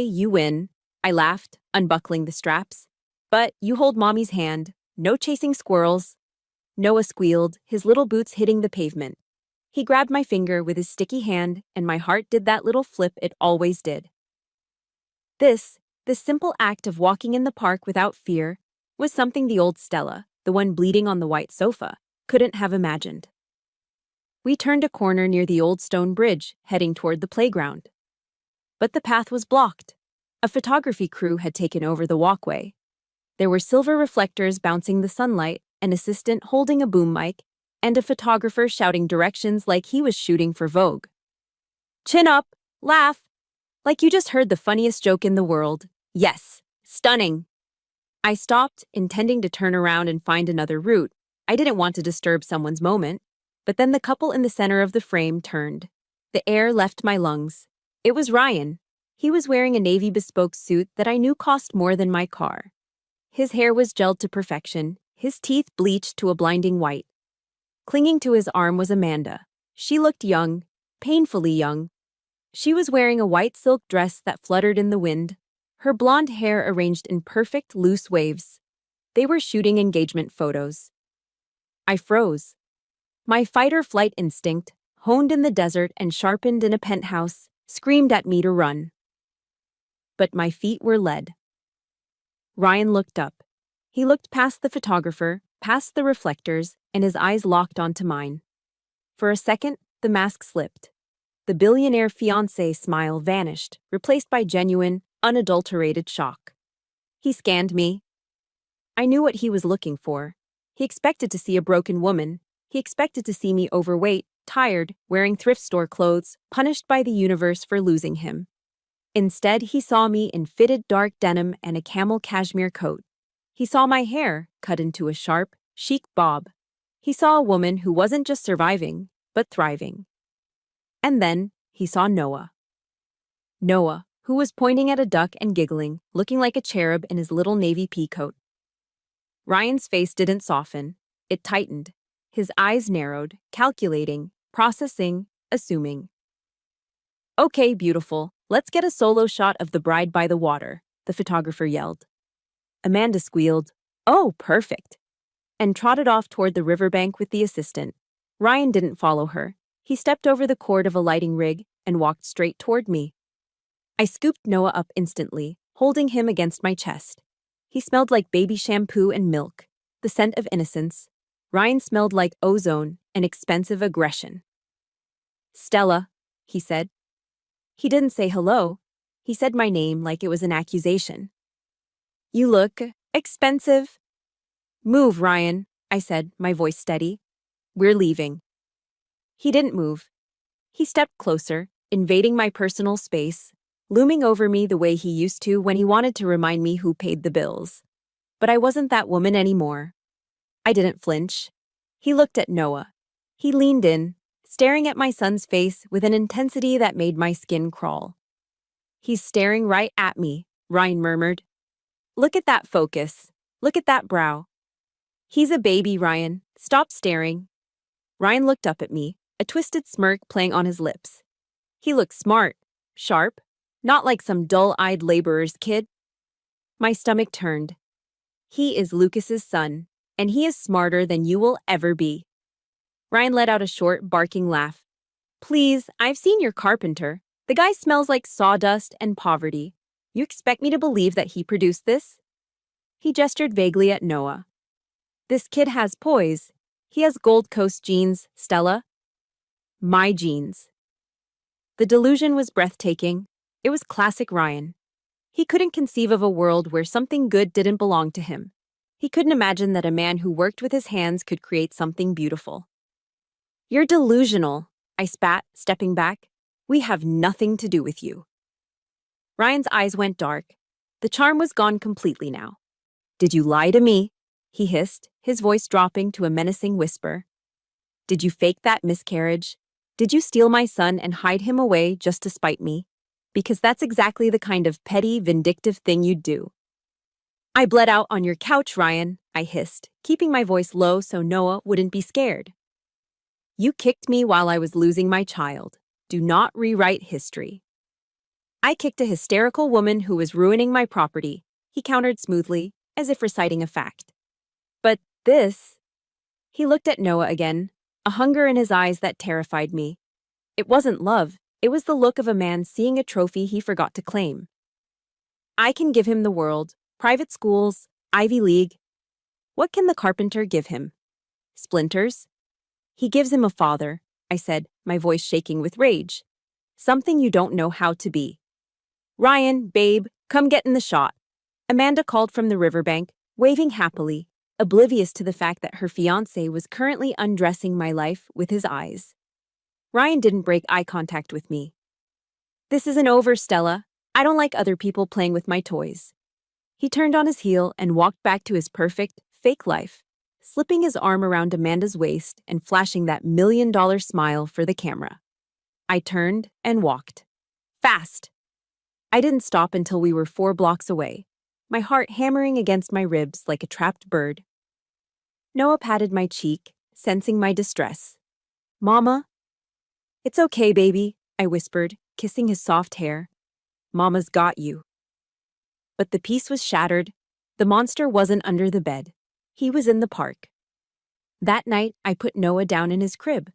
[SPEAKER 1] you win," I laughed, unbuckling the straps. "But you hold Mommy's hand. No chasing squirrels." Noah squealed, his little boots hitting the pavement. He grabbed my finger with his sticky hand, and my heart did that little flip it always did. This simple act of walking in the park without fear was something the old Stella, the one bleeding on the white sofa, couldn't have imagined. We turned a corner near the old stone bridge, heading toward the playground. But the path was blocked. A photography crew had taken over the walkway. There were silver reflectors bouncing the sunlight, an assistant holding a boom mic, and a photographer shouting directions like he was shooting for Vogue. "Chin up! Laugh! Like you just heard the funniest joke in the world. Yes! Stunning!" I stopped, intending to turn around and find another route. I didn't want to disturb someone's moment. But then the couple in the center of the frame turned. The air left my lungs. It was Ryan. He was wearing a navy bespoke suit that I knew cost more than my car. His hair was gelled to perfection, his teeth bleached to a blinding white. Clinging to his arm was Amanda. She looked young, painfully young. She was wearing a white silk dress that fluttered in the wind, her blonde hair arranged in perfect, loose waves. They were shooting engagement photos. I froze. My fight-or-flight instinct, honed in the desert and sharpened in a penthouse, screamed at me to run. But my feet were lead. Ryan looked up. He looked past the photographer, past the reflectors, and his eyes locked onto mine. For a second, the mask slipped. The billionaire fiancé smile vanished, replaced by genuine, unadulterated shock. He scanned me. I knew what he was looking for. He expected to see a broken woman. He expected to see me overweight, tired, wearing thrift store clothes, punished by the universe for losing him. Instead, he saw me in fitted dark denim and a camel cashmere coat. He saw my hair, cut into a sharp, chic bob. He saw a woman who wasn't just surviving, but thriving. And then, he saw Noah. Noah, who was pointing at a duck and giggling, looking like a cherub in his little navy pea coat. Ryan's face didn't soften. It tightened. His eyes narrowed, calculating, processing, assuming. "Okay, beautiful. Let's get a solo shot of the bride by the water," the photographer yelled. Amanda squealed, "Oh, perfect." and trotted off toward the riverbank with the assistant. Ryan didn't follow her. He stepped over the cord of a lighting rig and walked straight toward me. I scooped Noah up instantly, holding him against my chest. He smelled like baby shampoo and milk, the scent of innocence. Ryan smelled like ozone and expensive aggression. "Stella," he said. He didn't say hello. He said my name like it was an accusation. "You look expensive." "Move, Ryan," I said, my voice steady. "We're leaving." He didn't move. He stepped closer, invading my personal space, looming over me the way he used to when he wanted to remind me who paid the bills. But I wasn't that woman anymore. I didn't flinch. He looked at Noah. He leaned in, staring at my son's face with an intensity that made my skin crawl. "He's staring right at me," Ryan murmured. "Look at that focus. Look at that brow." "He's a baby, Ryan. Stop staring." Ryan looked up at me, a twisted smirk playing on his lips. He looked smart, sharp, not like some dull-eyed laborer's kid. My stomach turned. He is Lucas's son, and he is smarter than you will ever be. Ryan let out a short, barking laugh. "Please, I've seen your carpenter. The guy smells like sawdust and poverty. You expect me to believe that he produced this?" He gestured vaguely at Noah. "This kid has poise. He has Gold Coast genes, Stella." My genes. The delusion was breathtaking. It was classic Ryan. He couldn't conceive of a world where something good didn't belong to him. He couldn't imagine that a man who worked with his hands could create something beautiful. "You're delusional," I spat, stepping back. "We have nothing to do with you." Ryan's eyes went dark. The charm was gone completely now. "Did you lie to me?" he hissed, his voice dropping to a menacing whisper. "Did you fake that miscarriage? Did you steal my son and hide him away just to spite me? Because that's exactly the kind of petty, vindictive thing you'd do." "I bled out on your couch, Ryan," I hissed, keeping my voice low so Noah wouldn't be scared. "You kicked me while I was losing my child. Do not rewrite history." "I kicked a hysterical woman who was ruining my property," he countered smoothly, as if reciting a fact. "But this..." He looked at Noah again, a hunger in his eyes that terrified me. It wasn't love, it was the look of a man seeing a trophy he forgot to claim. "I can give him the world, private schools, Ivy League. What can the carpenter give him? Splinters? He gives him a father," I said, my voice shaking with rage. "Something you don't know how to be." "Ryan, babe, come get in the shot." Amanda called from the riverbank, waving happily, oblivious to the fact that her fiancé was currently undressing my life with his eyes. Ryan didn't break eye contact with me. "This isn't over, Stella. I don't like other people playing with my toys." He turned on his heel and walked back to his perfect, fake life, slipping his arm around Amanda's waist and flashing that $1,000,000 smile for the camera. I turned and walked. Fast. I didn't stop until we were 4 blocks away, my heart hammering against my ribs like a trapped bird. Noah patted my cheek, sensing my distress. "Mama?" "It's okay, baby," I whispered, kissing his soft hair. "Mama's got you." But the peace was shattered. The monster wasn't under the bed. He was in the park. That night, I put Noah down in his crib.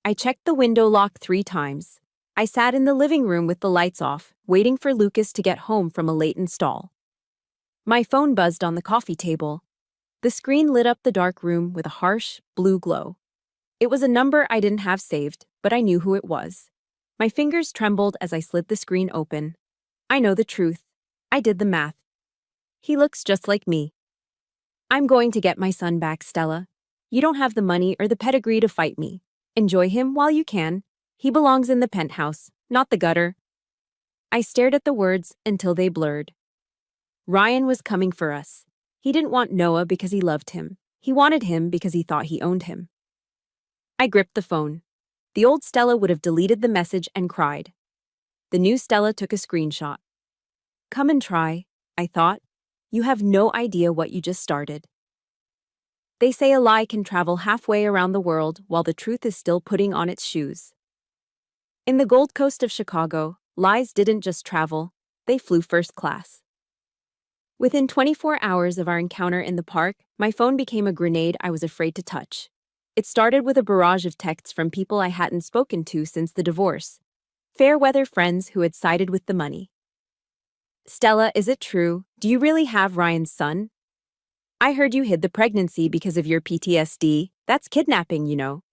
[SPEAKER 1] I checked the window lock 3 times. I sat in the living room with the lights off, waiting for Lucas to get home from a late install. My phone buzzed on the coffee table. The screen lit up the dark room with a harsh, blue glow. It was a number I didn't have saved, but I knew who it was. My fingers trembled as I slid the screen open. I know the truth. I did the math. He looks just like me. "I'm going to get my son back, Stella. You don't have the money or the pedigree to fight me. Enjoy him while you can. He belongs in the penthouse, not the gutter." I stared at the words until they blurred. Ryan was coming for us. He didn't want Noah because he loved him. He wanted him because he thought he owned him. I gripped the phone. The old Stella would have deleted the message and cried. The new Stella took a screenshot. "Come and try," I thought. "You have no idea what you just started." They say a lie can travel halfway around the world while the truth is still putting on its shoes. In the Gold Coast of Chicago, lies didn't just travel, they flew first class. Within 24 hours of our encounter in the park, my phone became a grenade I was afraid to touch. It started with a barrage of texts from people I hadn't spoken to since the divorce. Fair weather friends who had sided with the money. Stella, is it true? Do you really have Ryan's son? I heard you hid the pregnancy because of your PTSD. That's kidnapping, you know.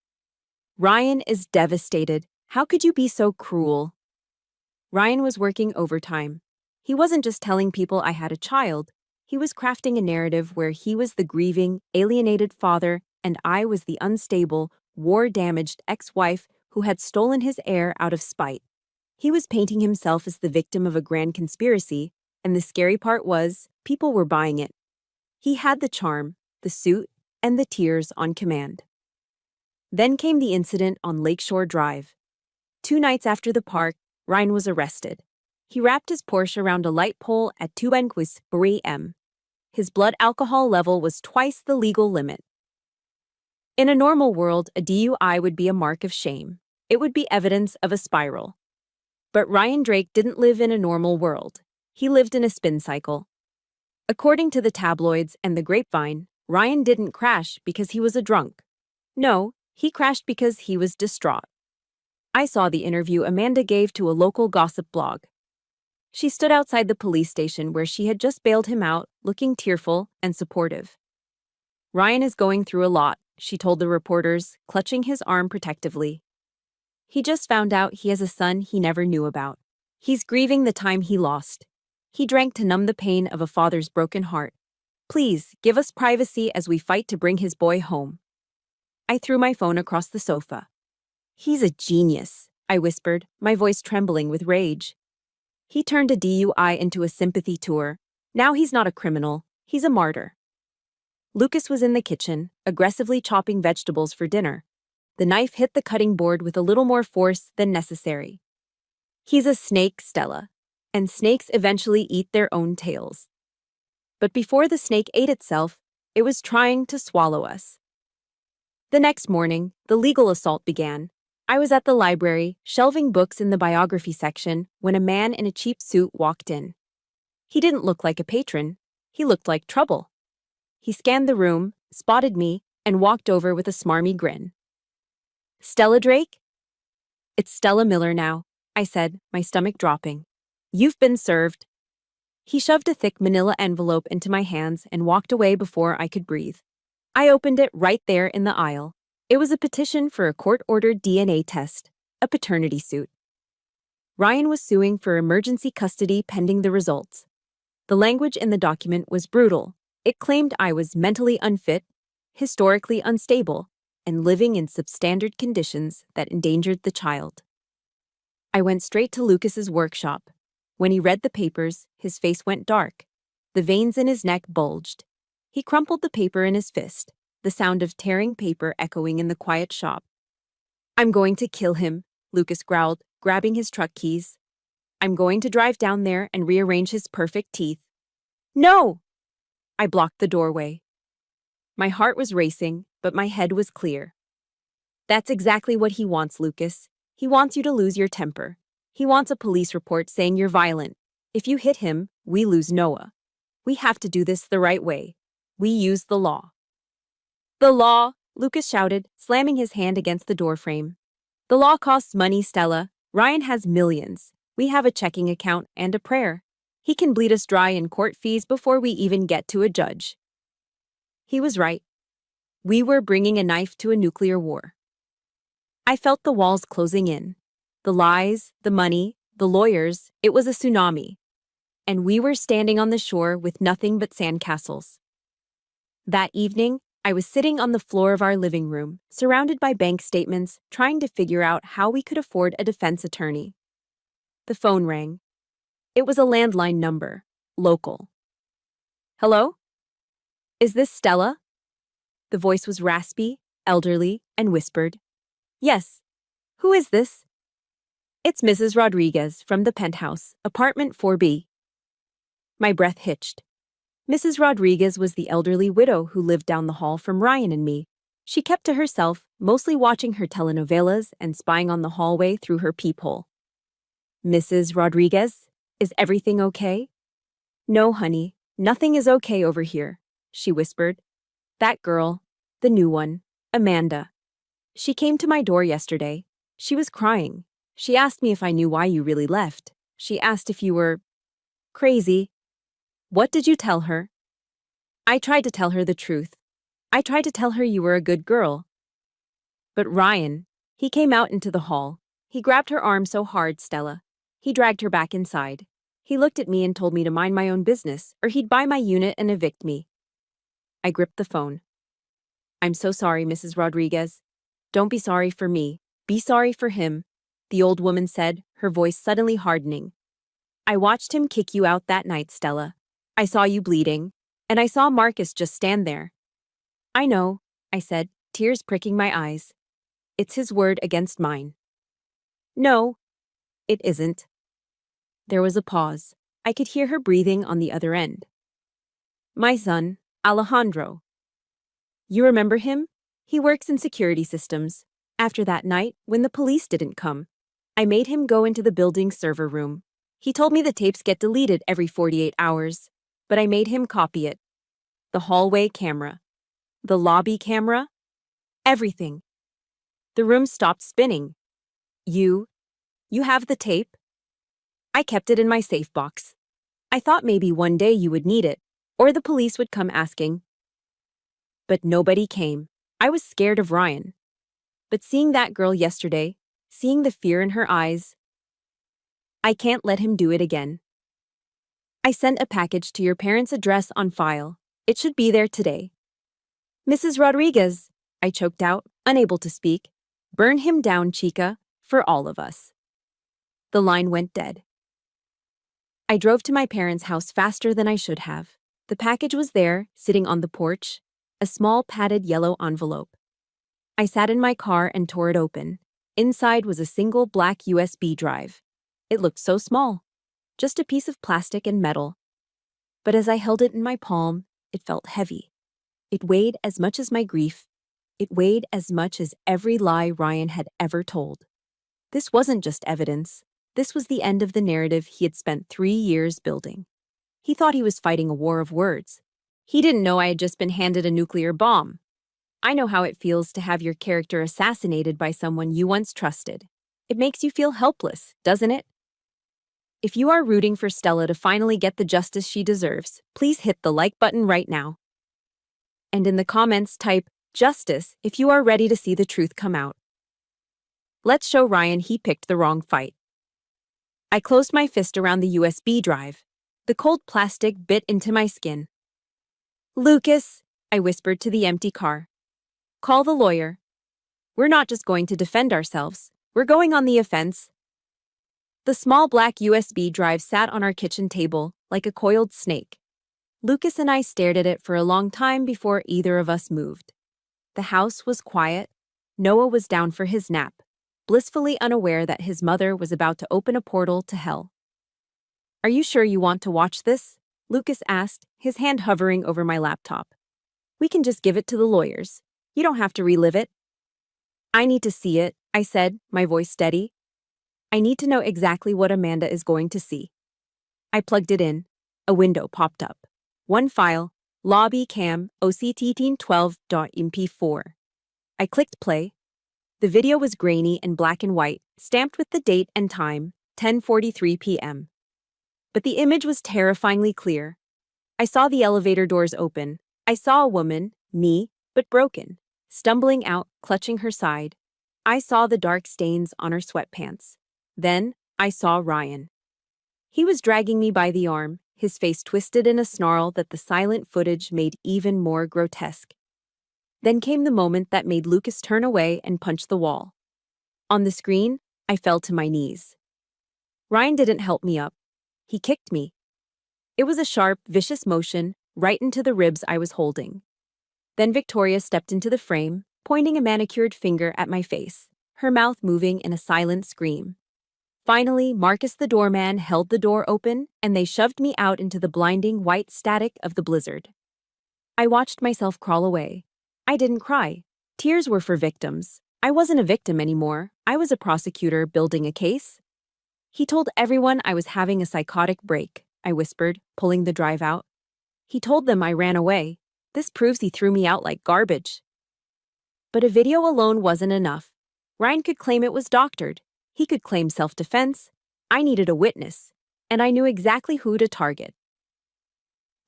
[SPEAKER 1] Ryan is devastated. How could you be so cruel? Ryan was working overtime. He wasn't just telling people I had a child. He was crafting a narrative where he was the grieving, alienated father and I was the unstable, war-damaged ex-wife who had stolen his heir out of spite. He was painting himself as the victim of a grand conspiracy, and the scary part was, people were buying it. He had the charm, the suit, and the tears on command. Then came the incident on Lakeshore Drive. 2 nights after the park, Ryan was arrested. He wrapped his Porsche around a light pole at 2:03 m. His blood alcohol level was twice the legal limit. In a normal world, a DUI would be a mark of shame. It would be evidence of a spiral. But Ryan Drake didn't live in a normal world. He lived in a spin cycle. According to the tabloids and the grapevine, Ryan didn't crash because he was a drunk. No, he crashed because he was distraught. I saw the interview Amanda gave to a local gossip blog. She stood outside the police station where she had just bailed him out, looking tearful and supportive. Ryan is going through a lot, she told the reporters, clutching his arm protectively. He just found out he has a son he never knew about. He's grieving the time he lost. He drank to numb the pain of a father's broken heart. Please, give us privacy as we fight to bring his boy home. I threw my phone across the sofa. He's a genius, I whispered, my voice trembling with rage. He turned a DUI into a sympathy tour. Now he's not a criminal, he's a martyr. Lucas was in the kitchen, aggressively chopping vegetables for dinner. The knife hit the cutting board with a little more force than necessary. He's a snake, Stella, and snakes eventually eat their own tails. But before the snake ate itself, it was trying to swallow us. The next morning, the legal assault began. I was at the library, shelving books in the biography section, when a man in a cheap suit walked in. He didn't look like a patron. He looked like trouble. He scanned the room, spotted me, and walked over with a smarmy grin. Stella Drake? It's Stella Miller now, I said, my stomach dropping. You've been served. He shoved a thick manila envelope into my hands and walked away before I could breathe. I opened it right there in the aisle. It was a petition for a court-ordered DNA test, a paternity suit. Ryan was suing for emergency custody pending the results. The language in the document was brutal. It claimed I was mentally unfit, historically unstable, and living in substandard conditions that endangered the child. I went straight to Lucas's workshop. When he read the papers, his face went dark. The veins in his neck bulged. He crumpled the paper in his fist, the sound of tearing paper echoing in the quiet shop. I'm going to kill him, Lucas growled, grabbing his truck keys. I'm going to drive down there and rearrange his perfect teeth. No! I blocked the doorway. My heart was racing, but my head was clear. That's exactly what he wants, Lucas. He wants you to lose your temper. He wants a police report saying you're violent. If you hit him, we lose Noah. We have to do this the right way. We use the law. The law, Lucas shouted, slamming his hand against the doorframe. The law costs money, Stella. Ryan has millions. We have a checking account and a prayer. He can bleed us dry in court fees before we even get to a judge. He was right. We were bringing a knife to a nuclear war. I felt the walls closing in. The lies, the money, the lawyers, it was a tsunami. And we were standing on the shore with nothing but sandcastles. That evening, I was sitting on the floor of our living room, surrounded by bank statements, trying to figure out how we could afford a defense attorney. The phone rang. It was a landline number, local. Hello? Is this Stella? The voice was raspy, elderly, and whispered. Yes. Who is this? It's Mrs. Rodriguez from the penthouse, apartment 4B. My breath hitched. Mrs. Rodriguez was the elderly widow who lived down the hall from Ryan and me. She kept to herself, mostly watching her telenovelas and spying on the hallway through her peephole. Mrs. Rodriguez, is everything okay? No, honey. Nothing is okay over here, she whispered. That girl, the new one, Amanda. She came to my door yesterday. She was crying. She asked me if I knew why you really left. She asked if you were crazy. What did you tell her? I tried to tell her the truth. I tried to tell her you were a good girl. But Ryan, he came out into the hall. He grabbed her arm so hard, Stella. He dragged her back inside. He looked at me and told me to mind my own business, or he'd buy my unit and evict me. I gripped the phone. I'm so sorry, Mrs. Rodriguez. Don't be sorry for me. Be sorry for him, the old woman said, her voice suddenly hardening. I watched him kick you out that night, Stella. I saw you bleeding, and I saw Marcus just stand there. I know, I said, tears pricking my eyes. It's his word against mine. No, it isn't. There was a pause. I could hear her breathing on the other end. My son, Alejandro. You remember him? He works in security systems. After that night, when the police didn't come, I made him go into the building's server room. He told me the tapes get deleted every 48 hours, but I made him copy it. The hallway camera. The lobby camera. Everything. The room stopped spinning. You have the tape? I kept it in my safe box. I thought maybe one day you would need it, or the police would come asking. But nobody came. I was scared of Ryan. But seeing that girl yesterday, seeing the fear in her eyes, I can't let him do it again. I sent a package to your parents' address on file. It should be there today. Mrs. Rodriguez, I choked out, unable to speak. Burn him down, Chica, for all of us. The line went dead. I drove to my parents' house faster than I should have. The package was there, sitting on the porch, a small padded yellow envelope. I sat in my car and tore it open. Inside was a single black USB drive. It looked so small, just a piece of plastic and metal. But as I held it in my palm, it felt heavy. It weighed as much as my grief. It weighed as much as every lie Ryan had ever told. This wasn't just evidence. This was the end of the narrative he had spent 3 years building. He thought he was fighting a war of words. He didn't know I had just been handed a nuclear bomb. I know how it feels to have your character assassinated by someone you once trusted. It makes you feel helpless, doesn't it? If you are rooting for Stella to finally get the justice she deserves, please hit the like button right now. And in the comments type, justice, if you are ready to see the truth come out. Let's show Ryan he picked the wrong fight. I closed my fist around the USB drive. The cold plastic bit into my skin. Lucas, I whispered to the empty car. Call the lawyer. We're not just going to defend ourselves. We're going on the offense. The small black USB drive sat on our kitchen table like a coiled snake. Lucas and I stared at it for a long time before either of us moved. The house was quiet. Noah was down for his nap, blissfully unaware that his mother was about to open a portal to hell. Are you sure you want to watch this? Lucas asked, his hand hovering over my laptop. We can just give it to the lawyers. You don't have to relive it. I need to see it, I said, my voice steady. I need to know exactly what Amanda is going to see. I plugged it in. A window popped up. One file, lobby cam OCT12.mp4. I clicked play. The video was grainy and black and white, stamped with the date and time, 10:43 p.m. But the image was terrifyingly clear. I saw the elevator doors open. I saw a woman, me, but broken, stumbling out, clutching her side. I saw the dark stains on her sweatpants. Then, I saw Ryan. He was dragging me by the arm, his face twisted in a snarl that the silent footage made even more grotesque. Then came the moment that made Lucas turn away and punch the wall. On the screen, I fell to my knees. Ryan didn't help me up. He kicked me. It was a sharp, vicious motion, right into the ribs I was holding. Then Victoria stepped into the frame, pointing a manicured finger at my face, her mouth moving in a silent scream. Finally, Marcus the doorman held the door open, and they shoved me out into the blinding white static of the blizzard. I watched myself crawl away. I didn't cry. Tears were for victims. I wasn't a victim anymore. I was a prosecutor building a case. He told everyone I was having a psychotic break, I whispered, pulling the drive out. He told them I ran away. This proves he threw me out like garbage. But a video alone wasn't enough. Ryan could claim it was doctored. He could claim self-defense. I needed a witness, and I knew exactly who to target.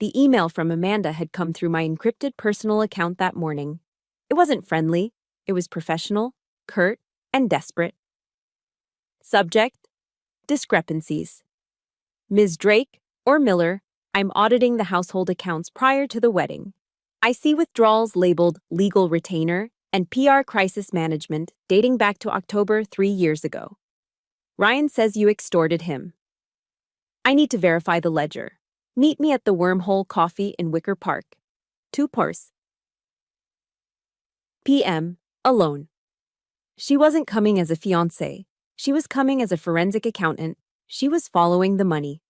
[SPEAKER 1] The email from Amanda had come through my encrypted personal account that morning. It wasn't friendly. It was professional, curt, and desperate. Subject: discrepancies. Ms. Drake or Miller, I'm auditing the household accounts prior to the wedding. I see withdrawals labeled legal retainer and PR crisis management dating back to October 3 years ago. Ryan says you extorted him. I need to verify the ledger. Meet me at the Wormhole Coffee in Wicker Park. 2 p.m. Alone. She wasn't coming as a fiancée. She was coming as a forensic accountant. She was following the money.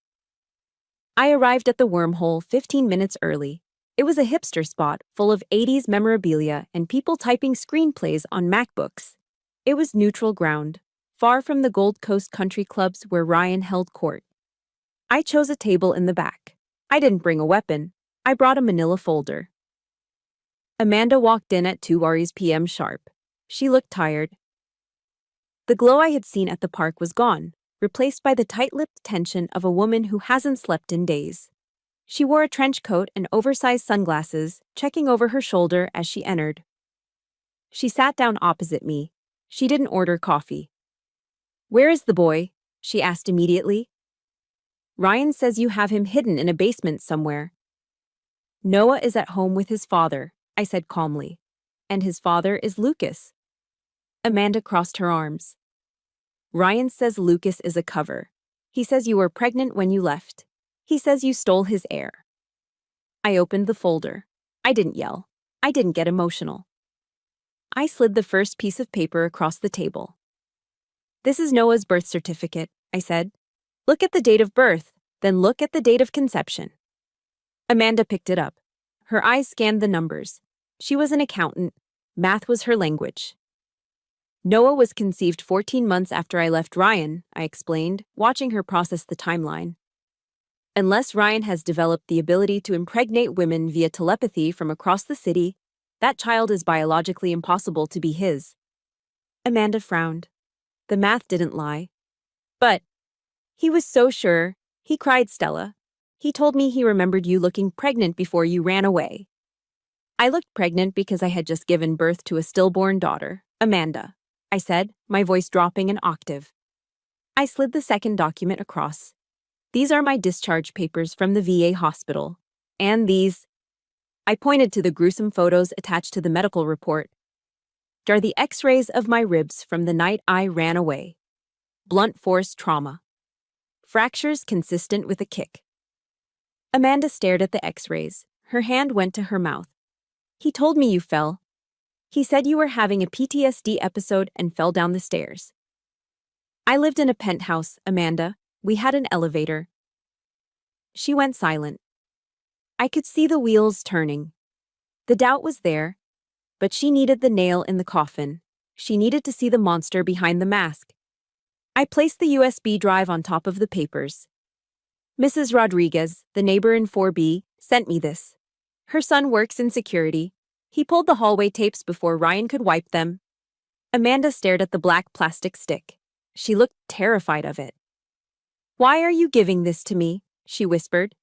[SPEAKER 1] I arrived at the Wormhole 15 minutes early. It was a hipster spot full of 80s memorabilia and people typing screenplays on MacBooks. It was neutral ground, far from the Gold Coast country clubs where Ryan held court. I chose a table in the back. I didn't bring a weapon. I brought a manila folder. Amanda walked in at 2 p.m. sharp. She looked tired. The glow I had seen at the park was gone, replaced by the tight-lipped tension of a woman who hasn't slept in days. She wore a trench coat and oversized sunglasses, checking over her shoulder as she entered. She sat down opposite me. She didn't order coffee. "Where is the boy?" she asked immediately. "Ryan says you have him hidden in a basement somewhere." "Noah is at home with his father," I said calmly. "And his father is Lucas." Amanda crossed her arms. "Ryan says Lucas is a cover. He says you were pregnant when you left. He says you stole his heir." I opened the folder. I didn't yell. I didn't get emotional. I slid the first piece of paper across the table. "This is Noah's birth certificate," I said. "Look at the date of birth, then look at the date of conception." Amanda picked it up. Her eyes scanned the numbers. She was an accountant. Math was her language. "Noah was conceived 14 months after I left Ryan," I explained, watching her process the timeline. "Unless Ryan has developed the ability to impregnate women via telepathy from across the city, that child is biologically impossible to be his." Amanda frowned. The math didn't lie. "But he was so sure. He cried, Stella. He told me he remembered you looking pregnant before you ran away." "I looked pregnant because I had just given birth to a stillborn daughter, Amanda," I said, my voice dropping an octave. I slid the second document across. "These are my discharge papers from the VA hospital. And these," I pointed to the gruesome photos attached to the medical report, "are the x-rays of my ribs from the night I ran away. Blunt force trauma. Fractures consistent with a kick." Amanda stared at the x-rays. Her hand went to her mouth. "He told me you fell. He said you were having a PTSD episode and fell down the stairs." "I lived in a penthouse, Amanda. We had an elevator." She went silent. I could see the wheels turning. The doubt was there, but she needed the nail in the coffin. She needed to see the monster behind the mask. I placed the USB drive on top of the papers. "Mrs. Rodriguez, the neighbor in 4B, sent me this. Her son works in security. He pulled the hallway tapes before Ryan could wipe them." Amanda stared at the black plastic stick. She looked terrified of it. "Why are you giving this to me?" she whispered.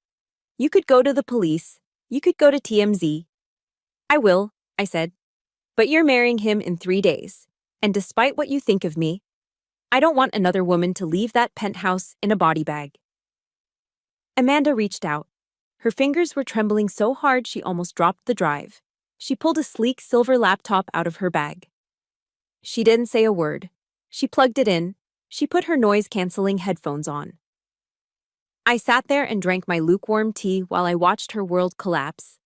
[SPEAKER 1] "You could go to the police. You could go to TMZ." "I will," I said. "But you're marrying him in 3 days. And despite what you think of me, I don't want another woman to leave that penthouse in a body bag." Amanda reached out. Her fingers were trembling so hard she almost dropped the drive. She pulled a sleek silver laptop out of her bag. She didn't say a word. She plugged it in. She put her noise-canceling headphones on. I sat there and drank my lukewarm tea while I watched her world collapse.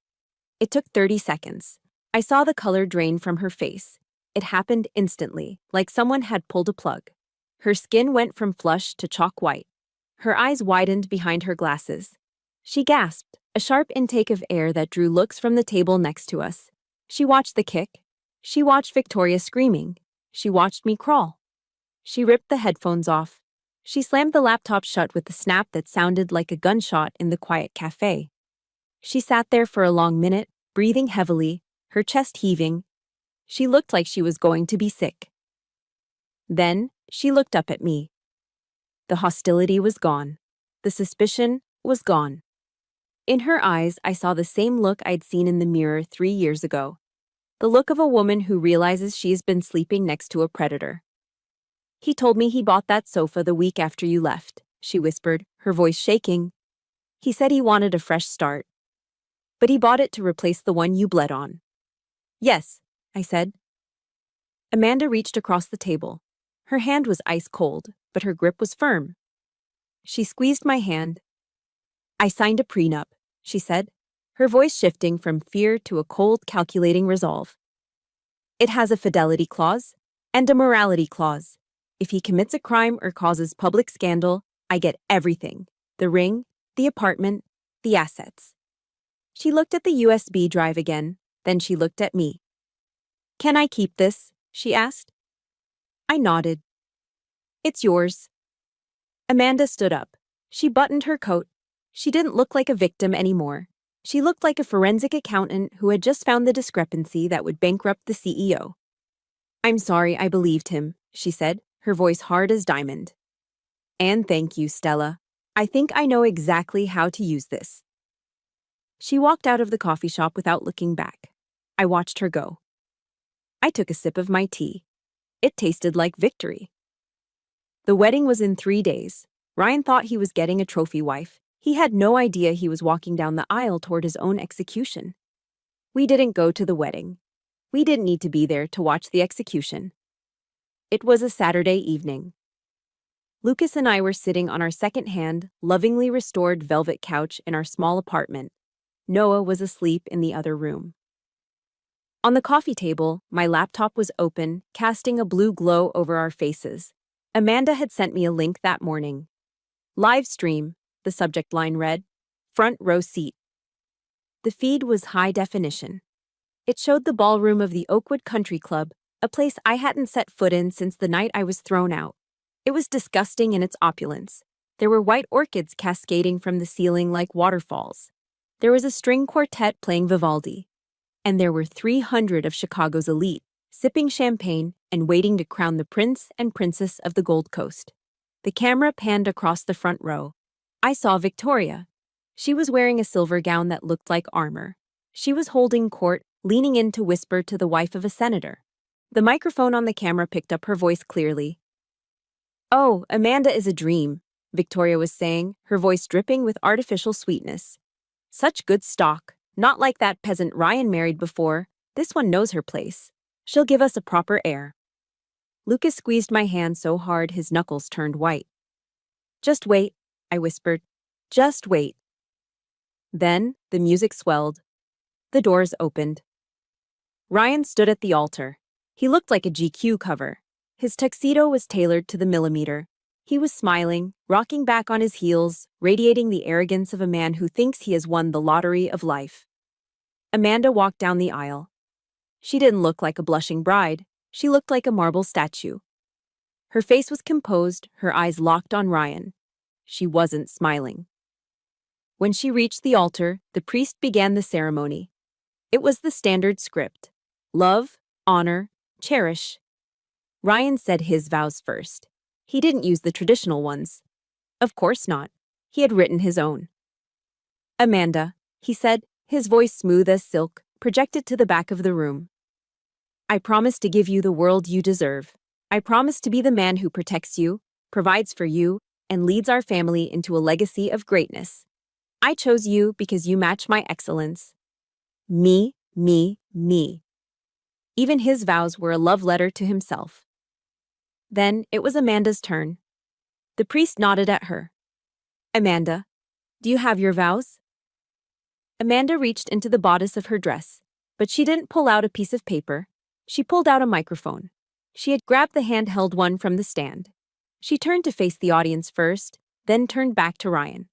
[SPEAKER 1] It took 30 seconds. I saw the color drain from her face. It happened instantly, like someone had pulled a plug. Her skin went from flush to chalk white. Her eyes widened behind her glasses. She gasped, a sharp intake of air that drew looks from the table next to us. She watched the kick. She watched Victoria screaming. She watched me crawl. She ripped the headphones off. She slammed the laptop shut with a snap that sounded like a gunshot in the quiet cafe. She sat there for a long minute, breathing heavily, her chest heaving. She looked like she was going to be sick. Then, she looked up at me. The hostility was gone. The suspicion was gone. In her eyes, I saw the same look I'd seen in the mirror 3 years ago. The look of a woman who realizes she's been sleeping next to a predator. "He told me he bought that sofa the week after you left," she whispered, her voice shaking. "He said he wanted a fresh start. But he bought it to replace the one you bled on." "Yes," I said. Amanda reached across the table. Her hand was ice cold, but her grip was firm. She squeezed my hand. "I signed a prenup," she said, her voice shifting from fear to a cold, calculating resolve. "It has a fidelity clause and a morality clause. If he commits a crime or causes public scandal, I get everything: the ring, the apartment, the assets." She looked at the USB drive again, then she looked at me. "Can I keep this?" she asked. I nodded. "It's yours." Amanda stood up. She buttoned her coat. She didn't look like a victim anymore. She looked like a forensic accountant who had just found the discrepancy that would bankrupt the CEO. "I'm sorry I believed him," she said, her voice hard as diamond. "And thank you, Stella. I think I know exactly how to use this." She walked out of the coffee shop without looking back. I watched her go. I took a sip of my tea. It tasted like victory. The wedding was in 3 days. Ryan thought he was getting a trophy wife. He had no idea he was walking down the aisle toward his own execution. We didn't go to the wedding. We didn't need to be there to watch the execution. It was a Saturday evening. Lucas and I were sitting on our second-hand, lovingly restored velvet couch in our small apartment. Noah was asleep in the other room. On the coffee table, my laptop was open, casting a blue glow over our faces. Amanda had sent me a link that morning. "Live stream," the subject line read, "front row seat." The feed was high definition. It showed the ballroom of the Oakwood Country Club, a place I hadn't set foot in since the night I was thrown out. It was disgusting in its opulence. There were white orchids cascading from the ceiling like waterfalls. There was a string quartet playing Vivaldi. And there were 300 of Chicago's elite, sipping champagne and waiting to crown the prince and princess of the Gold Coast. The camera panned across the front row. I saw Victoria. She was wearing a silver gown that looked like armor. She was holding court, leaning in to whisper to the wife of a senator. The microphone on the camera picked up her voice clearly. "Oh, Amanda is a dream," Victoria was saying, her voice dripping with artificial sweetness. "Such good stock. Not like that peasant Ryan married before. This one knows her place. She'll give us a proper heir." Lucas squeezed my hand so hard his knuckles turned white. "Just wait," I whispered. "Just wait." Then the music swelled. The doors opened. Ryan stood at the altar. He looked like a GQ cover. His tuxedo was tailored to the millimeter. He was smiling, rocking back on his heels, radiating the arrogance of a man who thinks he has won the lottery of life. Amanda walked down the aisle. She didn't look like a blushing bride. She looked like a marble statue. Her face was composed, her eyes locked on Ryan. She wasn't smiling. When she reached the altar, the priest began the ceremony. It was the standard script: love, honor, cherish. Ryan said his vows first. He didn't use the traditional ones. Of course not. He had written his own. "Amanda," he said, his voice smooth as silk, projected to the back of the room. "I promise to give you the world you deserve. I promise to be the man who protects you, provides for you, and leads our family into a legacy of greatness. I chose you because you match my excellence. Me, me, me." Even his vows were a love letter to himself. Then it was Amanda's turn. The priest nodded at her. "Amanda, do you have your vows?" Amanda reached into the bodice of her dress, but she didn't pull out a piece of paper. She pulled out a microphone. She had grabbed the handheld one from the stand. She turned to face the audience first, then turned back to Ryan.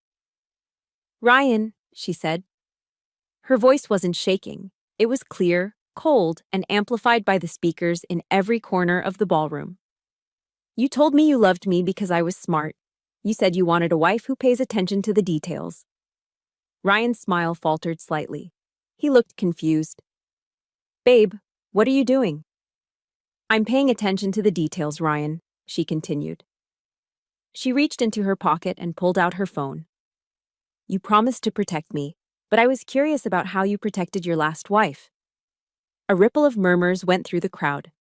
[SPEAKER 1] "Ryan," she said. Her voice wasn't shaking. It was clear, cold, and amplified by the speakers in every corner of the ballroom. "You told me you loved me because I was smart. You said you wanted a wife who pays attention to the details. Ryan's smile faltered slightly. He looked confused. Babe, what are you doing? I'm paying attention to the details, Ryan, she continued. She reached into her pocket and pulled out her phone. You promised to protect me, but I was curious about how you protected your last wife. A ripple of murmurs went through the crowd.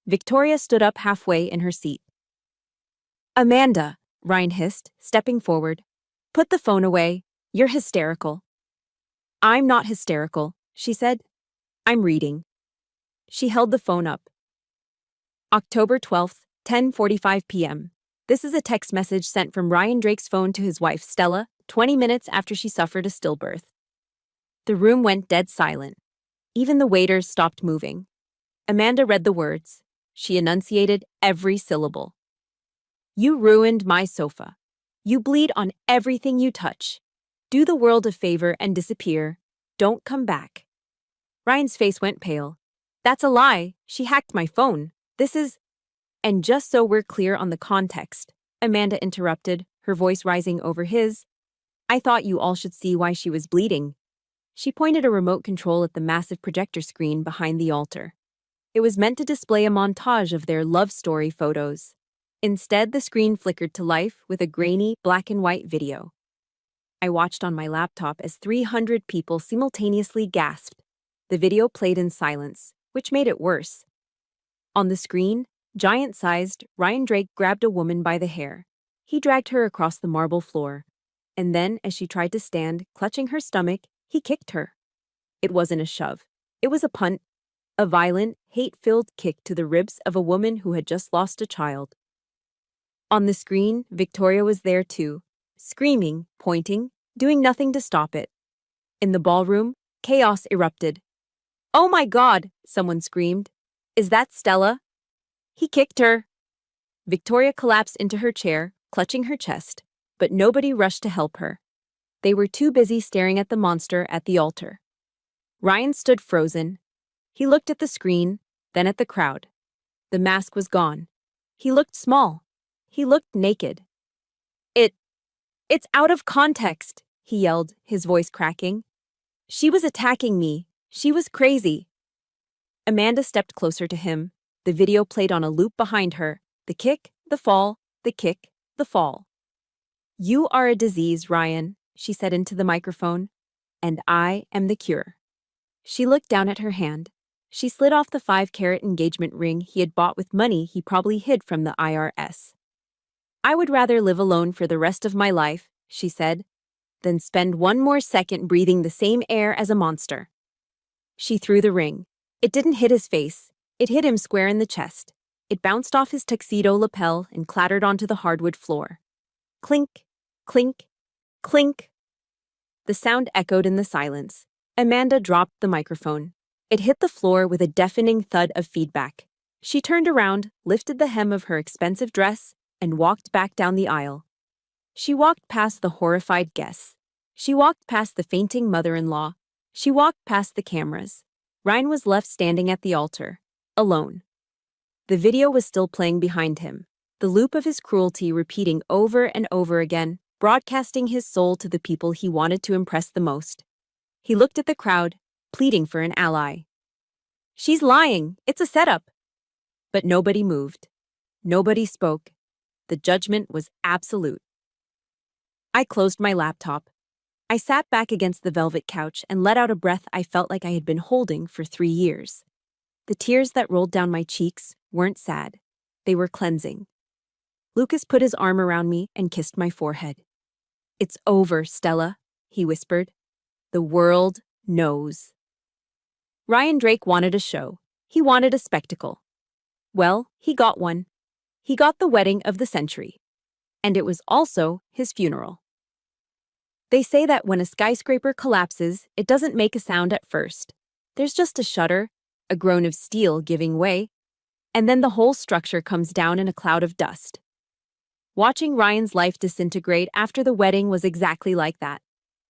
[SPEAKER 1] Victoria stood up halfway in her seat. Amanda, Ryan hissed, stepping forward. Put the phone away. You're hysterical. I'm not hysterical, she said. I'm reading. She held the phone up. October 12th, 10:45 p.m. This is a text message sent from Ryan Drake's phone to his wife, Stella, 20 minutes after she suffered a stillbirth. The room went dead silent. Even the waiters stopped moving. Amanda read the words. She enunciated every syllable. You ruined my sofa. You bleed on everything you touch. Do the world a favor and disappear. Don't come back. Ryan's face went pale. That's a lie. She hacked my phone. This is... And just so we're clear on the context, Amanda interrupted, her voice rising over his. I thought you all should see why she was bleeding. She pointed a remote control at the massive projector screen behind the altar. It was meant to display a montage of their love story photos. Instead, the screen flickered to life with a grainy, black-and-white video. I watched on my laptop as 300 people simultaneously gasped. The video played in silence, which made it worse. On the screen, giant-sized, Ryan Drake grabbed a woman by the hair. He dragged her across the marble floor. And then, as she tried to stand, clutching her stomach, he kicked her. It wasn't a shove. It was a punt. A violent, hate-filled kick to the ribs of a woman who had just lost a child. On the screen, Victoria was there too, screaming, pointing, doing nothing to stop it. In the ballroom, chaos erupted. Oh my God, someone screamed. Is that Stella? He kicked her. Victoria collapsed into her chair, clutching her chest, but nobody rushed to help her. They were too busy staring at the monster at the altar. Ryan stood frozen. He looked at the screen, then at the crowd. The mask was gone. He looked small. He looked naked. It's out of context, he yelled, his voice cracking. She was attacking me. She was crazy. Amanda stepped closer to him. The video played on a loop behind her. The kick, the fall, the kick, the fall. You are a disease, Ryan, she said into the microphone, and I am the cure. She looked down at her hand. She slid off the 5-carat engagement ring he had bought with money he probably hid from the IRS. I would rather live alone for the rest of my life, she said, than spend one more second breathing the same air as a monster. She threw the ring. It didn't hit his face. It hit him square in the chest. It bounced off his tuxedo lapel and clattered onto the hardwood floor. Clink, clink, clink. The sound echoed in the silence. Amanda dropped the microphone. It hit the floor with a deafening thud of feedback. She turned around, lifted the hem of her expensive dress, and walked back down the aisle. She walked past the horrified guests. She walked past the fainting mother-in-law. She walked past the cameras. Ryan was left standing at the altar, alone. The video was still playing behind him, the loop of his cruelty repeating over and over again, broadcasting his soul to the people he wanted to impress the most. He looked at the crowd, pleading for an ally. She's lying. It's a setup. But nobody moved. Nobody spoke. The judgment was absolute. I closed my laptop. I sat back against the velvet couch and let out a breath I felt like I had been holding for 3 years. The tears that rolled down my cheeks weren't sad. They were cleansing. Lucas put his arm around me and kissed my forehead. It's over, Stella, he whispered. The world knows. Ryan Drake wanted a show. He wanted a spectacle. Well, he got one. He got the wedding of the century. And it was also his funeral. They say that when a skyscraper collapses, it doesn't make a sound at first. There's just a shudder, a groan of steel giving way, and then the whole structure comes down in a cloud of dust. Watching Ryan's life disintegrate after the wedding was exactly like that.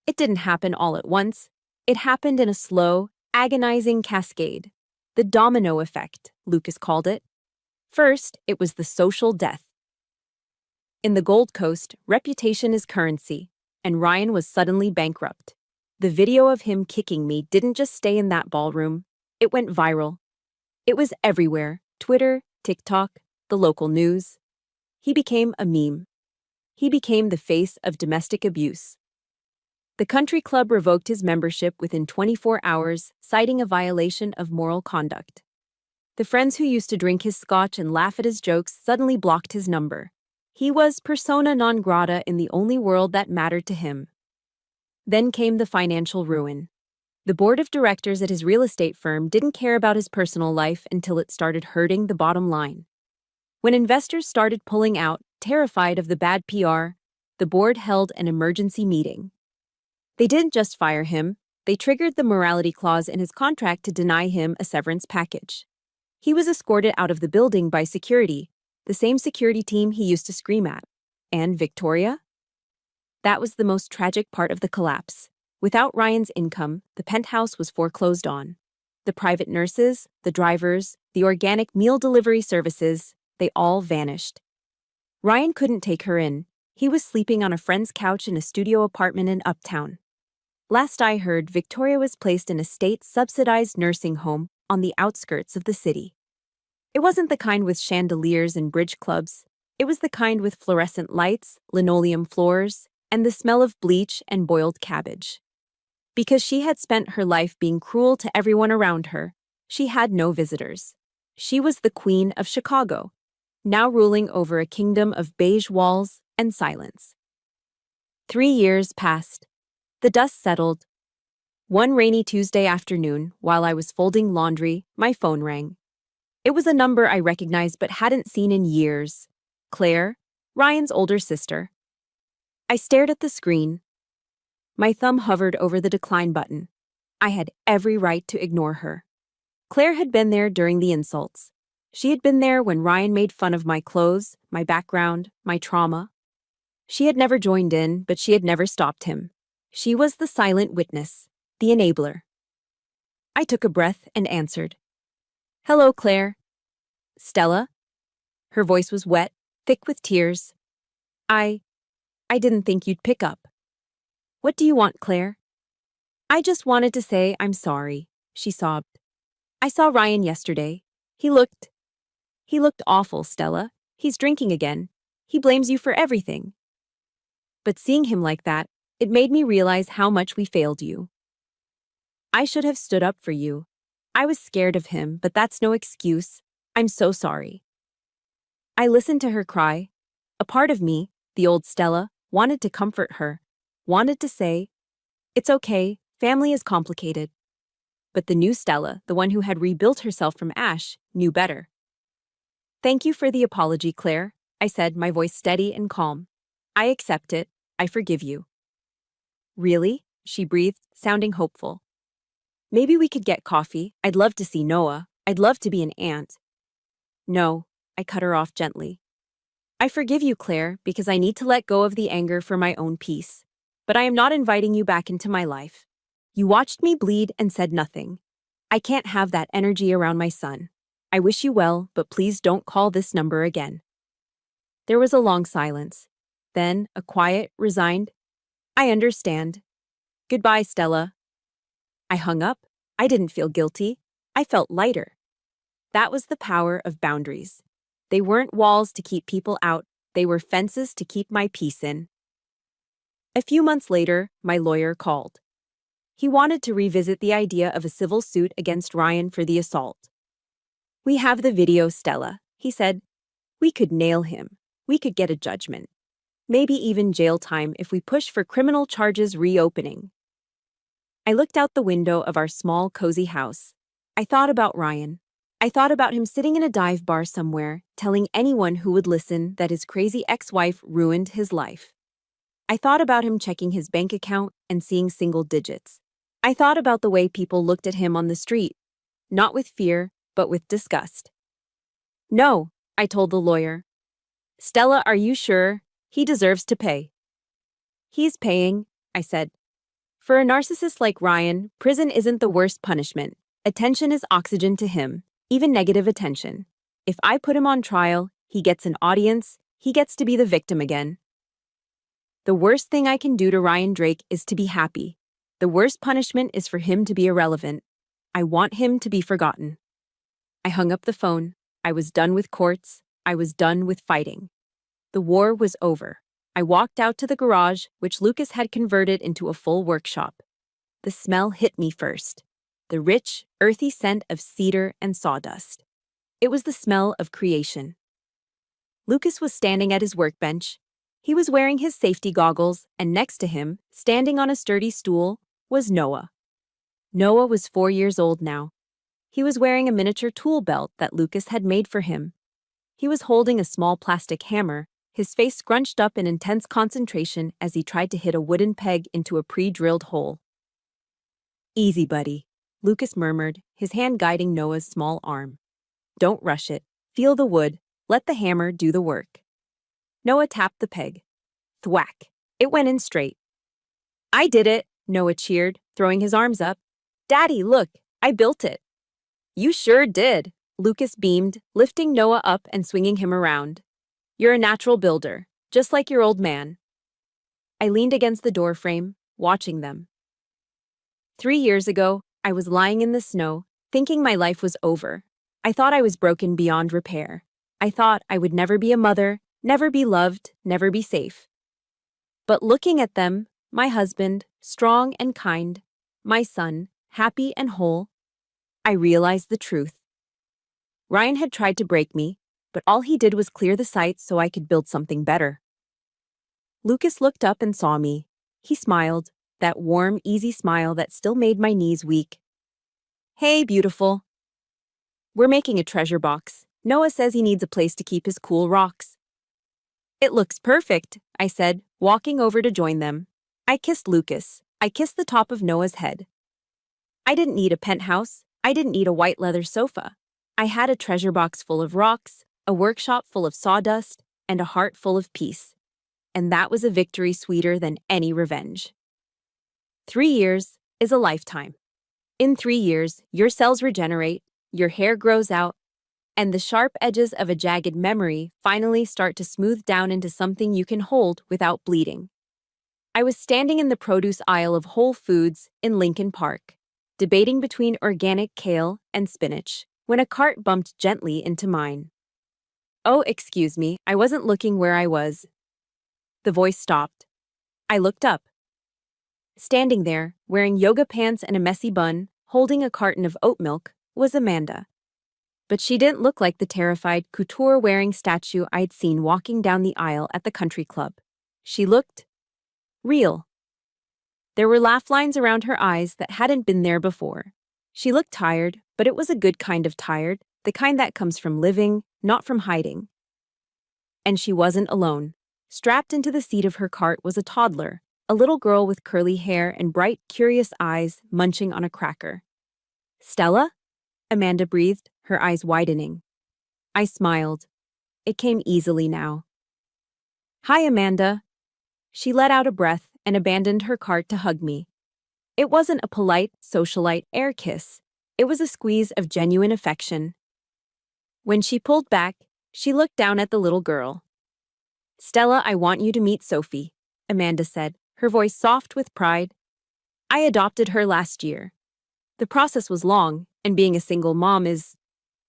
[SPEAKER 1] It didn't happen all at once. It happened in a slow, agonizing cascade. The domino effect, Lucas called it. First, it was the social death. In the Gold Coast, reputation is currency. and Ryan was suddenly bankrupt. The video of him kicking me didn't just stay in that ballroom, it went viral. It was everywhere: Twitter, TikTok, the local news. He became a meme. He became the face of domestic abuse. The country club revoked his membership within 24 hours, citing a violation of moral conduct. The friends who used to drink his scotch and laugh at his jokes suddenly blocked his number. He was persona non grata in the only world that mattered to him. Then came the financial ruin. The board of directors at his real estate firm didn't care about his personal life until it started hurting the bottom line. When investors started pulling out, terrified of the bad PR, the board held an emergency meeting. They didn't just fire him, they triggered the morality clause in his contract to deny him a severance package. He was escorted out of the building by security, the same security team he used to scream at. And Victoria? That was the most tragic part of the collapse. Without Ryan's income, the penthouse was foreclosed on. The private nurses, the drivers, the organic meal delivery services, they all vanished. Ryan couldn't take her in. He was sleeping on a friend's couch in a studio apartment in Uptown. Last I heard, Victoria was placed in a state-subsidized nursing home on the outskirts of the city. It wasn't the kind with chandeliers and bridge clubs. It was the kind with fluorescent lights, linoleum floors, and the smell of bleach and boiled cabbage. Because she had spent her life being cruel to everyone around her, she had no visitors. She was the Queen of Chicago, now ruling over a kingdom of beige walls and silence. 3 years passed. The dust settled. One rainy Tuesday afternoon, while I was folding laundry, my phone rang. It was a number I recognized but hadn't seen in years. Claire, Ryan's older sister. I stared at the screen. My thumb hovered over the decline button. I had every right to ignore her. Claire had been there during the insults. She had been there when Ryan made fun of my clothes, my background, my trauma. She had never joined in, but she had never stopped him. She was the silent witness, the enabler. I took a breath and answered. Hello, Claire. Stella? Her voice was wet, thick with tears. I didn't think you'd pick up. What do you want, Claire? I just wanted to say I'm sorry, she sobbed. I saw Ryan yesterday. He looked awful, Stella. He's drinking again. He blames you for everything. But seeing him like that, it made me realize how much we failed you. I should have stood up for you. I was scared of him, but that's no excuse. I'm so sorry. I listened to her cry. A part of me, the old Stella, wanted to comfort her, wanted to say, it's okay, family is complicated. But the new Stella, the one who had rebuilt herself from ash, knew better. Thank you for the apology, Claire, I said, my voice steady and calm. I accept it. I forgive you. Really? She breathed, sounding hopeful. Maybe we could get coffee. I'd love to see Noah. I'd love to be an aunt. No, I cut her off gently. I forgive you, Claire, because I need to let go of the anger for my own peace. But I am not inviting you back into my life. You watched me bleed and said nothing. I can't have that energy around my son. I wish you well, but please don't call this number again. There was a long silence. Then a quiet, resigned, I understand. Goodbye, Stella. I hung up. I didn't feel guilty. I felt lighter. That was the power of boundaries. They weren't walls to keep people out. They were fences to keep my peace in. A few months later, my lawyer called. He wanted to revisit the idea of a civil suit against Ryan for the assault. We have the video, Stella, he said. We could nail him. We could get a judgment. Maybe even jail time if we push for criminal charges reopening. I looked out the window of our small, cozy house. I thought about Ryan. I thought about him sitting in a dive bar somewhere, telling anyone who would listen that his crazy ex-wife ruined his life. I thought about him checking his bank account and seeing single digits. I thought about the way people looked at him on the street, not with fear, but with disgust. No, I told the lawyer. Stella, are you sure? He deserves to pay. He's paying, I said. For a narcissist like Ryan, prison isn't the worst punishment. Attention is oxygen to him, even negative attention. If I put him on trial, he gets an audience, he gets to be the victim again. The worst thing I can do to Ryan Drake is to be happy. The worst punishment is for him to be irrelevant. I want him to be forgotten. I hung up the phone. I was done with courts. I was done with fighting. The war was over. I walked out to the garage, which Lucas had converted into a full workshop. The smell hit me first. The rich, earthy scent of cedar and sawdust. It was the smell of creation. Lucas was standing at his workbench. He was wearing his safety goggles, and next to him, standing on a sturdy stool, was Noah. Noah was 4 years old now. He was wearing a miniature tool belt that Lucas had made for him. He was holding a small plastic hammer, his face scrunched up in intense concentration as he tried to hit a wooden peg into a pre-drilled hole. "Easy, buddy," Lucas murmured, his hand guiding Noah's small arm. "Don't rush it. Feel the wood. Let the hammer do the work." Noah tapped the peg. Thwack! It went in straight. "I did it," Noah cheered, throwing his arms up. "Daddy, look, I built it." "You sure did," Lucas beamed, lifting Noah up and swinging him around. "You're a natural builder, just like your old man." I leaned against the doorframe, watching them. 3 years ago, I was lying in the snow, thinking my life was over. I thought I was broken beyond repair. I thought I would never be a mother, never be loved, never be safe. But looking at them, my husband, strong and kind, my son, happy and whole, I realized the truth. Ryan had tried to break me, but all he did was clear the site so I could build something better. Lucas looked up and saw me. He smiled, that warm, easy smile that still made my knees weak. "Hey, beautiful. We're making a treasure box. Noah says he needs a place to keep his cool rocks." "It looks perfect," I said, walking over to join them. I kissed Lucas. I kissed the top of Noah's head. I didn't need a penthouse. I didn't need a white leather sofa. I had a treasure box full of rocks, a workshop full of sawdust, and a heart full of peace. And that was a victory sweeter than any revenge. 3 years is a lifetime. In 3 years, your cells regenerate, your hair grows out, and the sharp edges of a jagged memory finally start to smooth down into something you can hold without bleeding. I was standing in the produce aisle of Whole Foods in Lincoln Park, debating between organic kale and spinach, when a cart bumped gently into mine. "Oh, excuse me, I wasn't looking where I was." The voice stopped. I looked up. Standing there, wearing yoga pants and a messy bun, holding a carton of oat milk, was Amanda. But she didn't look like the terrified, couture-wearing statue I'd seen walking down the aisle at the country club. She looked real. There were laugh lines around her eyes that hadn't been there before. She looked tired, but it was a good kind of tired, the kind that comes from living, not from hiding. And she wasn't alone. Strapped into the seat of her cart was a toddler, a little girl with curly hair and bright, curious eyes munching on a cracker. "Stella?" Amanda breathed, her eyes widening. I smiled. It came easily now. "Hi, Amanda." She let out a breath and abandoned her cart to hug me. It wasn't a polite, socialite air kiss. It was a squeeze of genuine affection. When she pulled back, she looked down at the little girl. "Stella, I want you to meet Sophie," Amanda said, her voice soft with pride. "I adopted her last year. The process was long, and being a single mom is,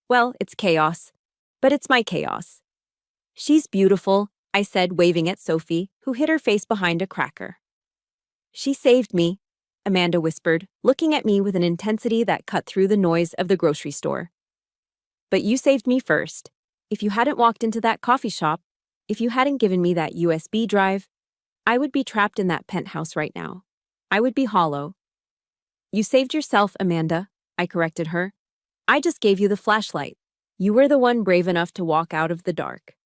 [SPEAKER 1] well, it's chaos. But it's my chaos." "She's beautiful," I said, waving at Sophie, who hid her face behind a cracker. "She saved me," Amanda whispered, looking at me with an intensity that cut through the noise of the grocery store. "But you saved me first. If you hadn't walked into that coffee shop, if you hadn't given me that USB drive, I would be trapped in that penthouse right now. I would be hollow." "You saved yourself, Amanda," I corrected her. "I just gave you the flashlight. You were the one brave enough to walk out of the dark."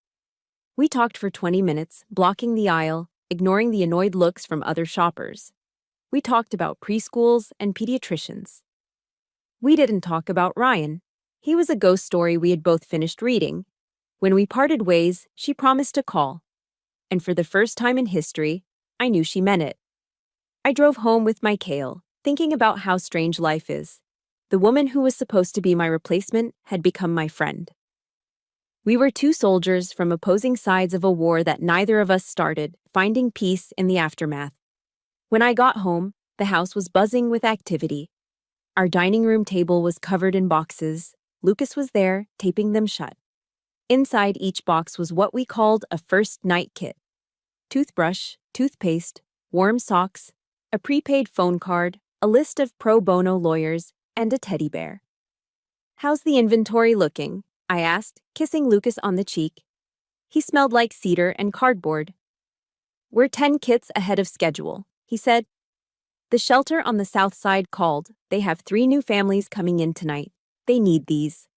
[SPEAKER 1] We talked for 20 minutes, blocking the aisle, ignoring the annoyed looks from other shoppers. We talked about preschools and pediatricians. We didn't talk about Ryan. He was a ghost story we had both finished reading. When we parted ways, she promised to call. And for the first time in history, I knew she meant it. I drove home with my kale, thinking about how strange life is. The woman who was supposed to be my replacement had become my friend. We were two soldiers from opposing sides of a war that neither of us started, finding peace in the aftermath. When I got home, the house was buzzing with activity. Our dining room table was covered in boxes. Lucas was there, taping them shut. Inside each box was what we called a first night kit: toothbrush, toothpaste, warm socks, a prepaid phone card, a list of pro bono lawyers, and a teddy bear. "How's the inventory looking?" I asked, kissing Lucas on the cheek. He smelled like cedar and cardboard. "We're 10 kits ahead of schedule," he said. "The shelter on the south side called. They have 3 new families coming in tonight. They need these."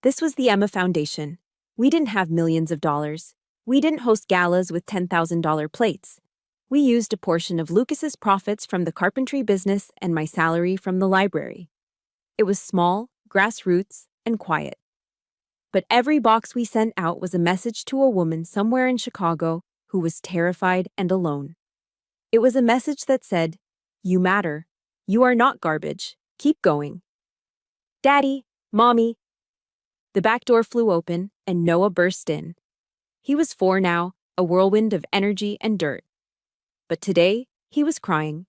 [SPEAKER 1] This was the Emma Foundation. We didn't have millions of dollars. We didn't host galas with $10,000 plates. We used a portion of Lucas's profits from the carpentry business and my salary from the library. It was small, grassroots, and quiet. But every box we sent out was a message to a woman somewhere in Chicago who was terrified and alone. It was a message that said, "You matter. You are not garbage. Keep going." "Daddy, Mommy." The back door flew open, and Noah burst in. He was 4 now, a whirlwind of energy and dirt. But today, he was crying.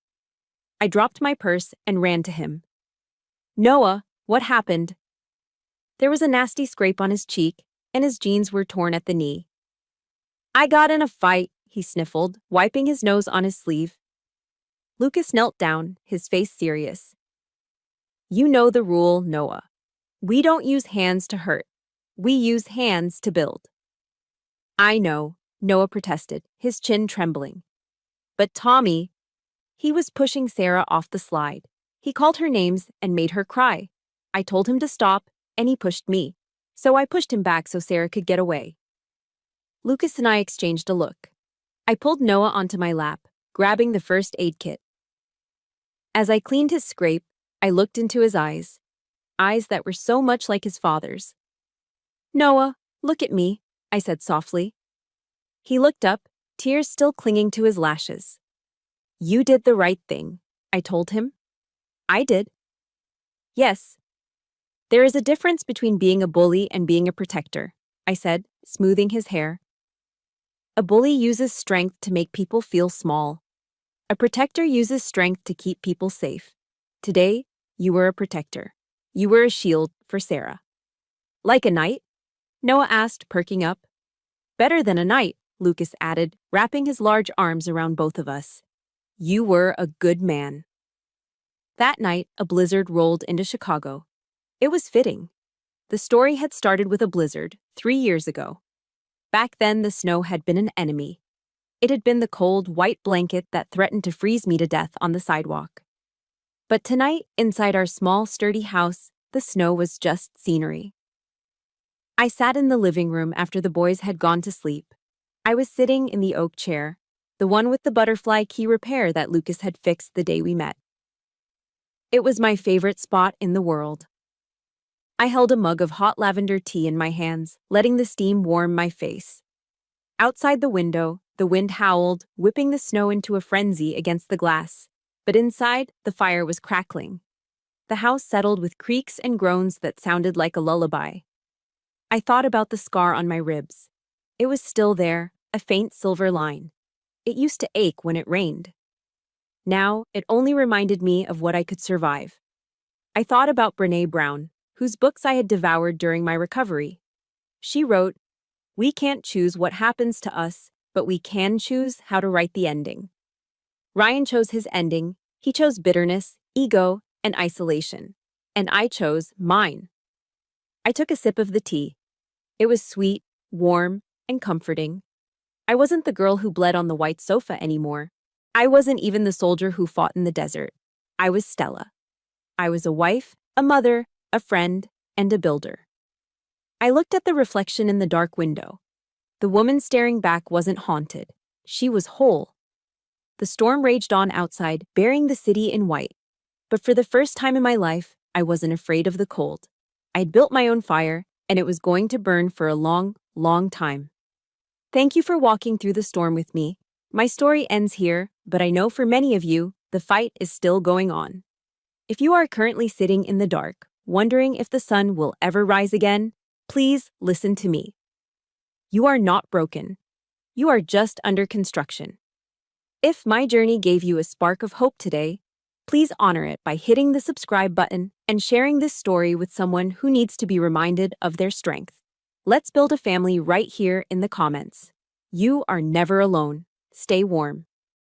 [SPEAKER 1] I dropped my purse and ran to him. "Noah, what happened?" There was a nasty scrape on his cheek, and his jeans were torn at the knee. "I got in a fight," he sniffled, wiping his nose on his sleeve. Lucas knelt down, his face serious. "You know the rule, Noah. We don't use hands to hurt. We use hands to build." "I know," Noah protested, his chin trembling. "But Tommy..." He was pushing Sarah off the slide. He called her names and made her cry. I told him to stop, and he pushed me. So I pushed him back so Sarah could get away. Lucas and I exchanged a look. I pulled Noah onto my lap, grabbing the first aid kit. As I cleaned his scrape, I looked into his eyes that were so much like his father's. "Noah, look at me," I said softly. He looked up, tears still clinging to his lashes. "You did the right thing," I told him. "I did." "Yes. There is a difference between being a bully and being a protector," I said, smoothing his hair. "A bully uses strength to make people feel small. A protector uses strength to keep people safe. Today, you were a protector. You were a shield for Sarah." "Like a knight?" Noah asked, perking up. "Better than a knight," Lucas added, wrapping his large arms around both of us. "You were a good man." That night, a blizzard rolled into Chicago. It was fitting. The story had started with a blizzard 3 years ago. Back then, the snow had been an enemy. It had been the cold, white blanket that threatened to freeze me to death on the sidewalk. But tonight, inside our small, sturdy house, the snow was just scenery. I sat in the living room after the boys had gone to sleep. I was sitting in the oak chair, the one with the butterfly key repair that Lucas had fixed the day we met. It was my favorite spot in the world. I held a mug of hot lavender tea in my hands, letting the steam warm my face. Outside the window, the wind howled, whipping the snow into a frenzy against the glass. But inside, the fire was crackling. The house settled with creaks and groans that sounded like a lullaby. I thought about the scar on my ribs. It was still there, a faint silver line. It used to ache when it rained. Now, it only reminded me of what I could survive. I thought about Brené Brown, whose books I had devoured during my recovery. She wrote, "We can't choose what happens to us, but we can choose how to write the ending." Ryan chose his ending. He chose bitterness, ego, and isolation. And I chose mine. I took a sip of the tea. It was sweet, warm, and comforting. I wasn't the girl who bled on the white sofa anymore. I wasn't even the soldier who fought in the desert. I was Stella. I was a wife, a mother, a friend, and a builder. I looked at the reflection in the dark window. The woman staring back wasn't haunted. She was whole. The storm raged on outside, burying the city in white. But for the first time in my life, I wasn't afraid of the cold. I had built my own fire, and it was going to burn for a long, long time. Thank you for walking through the storm with me. My story ends here, but I know for many of you, the fight is still going on. If you are currently sitting in the dark, wondering if the sun will ever rise again, please listen to me. You are not broken. You are just under construction. If my journey gave you a spark of hope today, please honor it by hitting the subscribe button and sharing this story with someone who needs to be reminded of their strength. Let's build a family right here in the comments. You are never alone. Stay warm.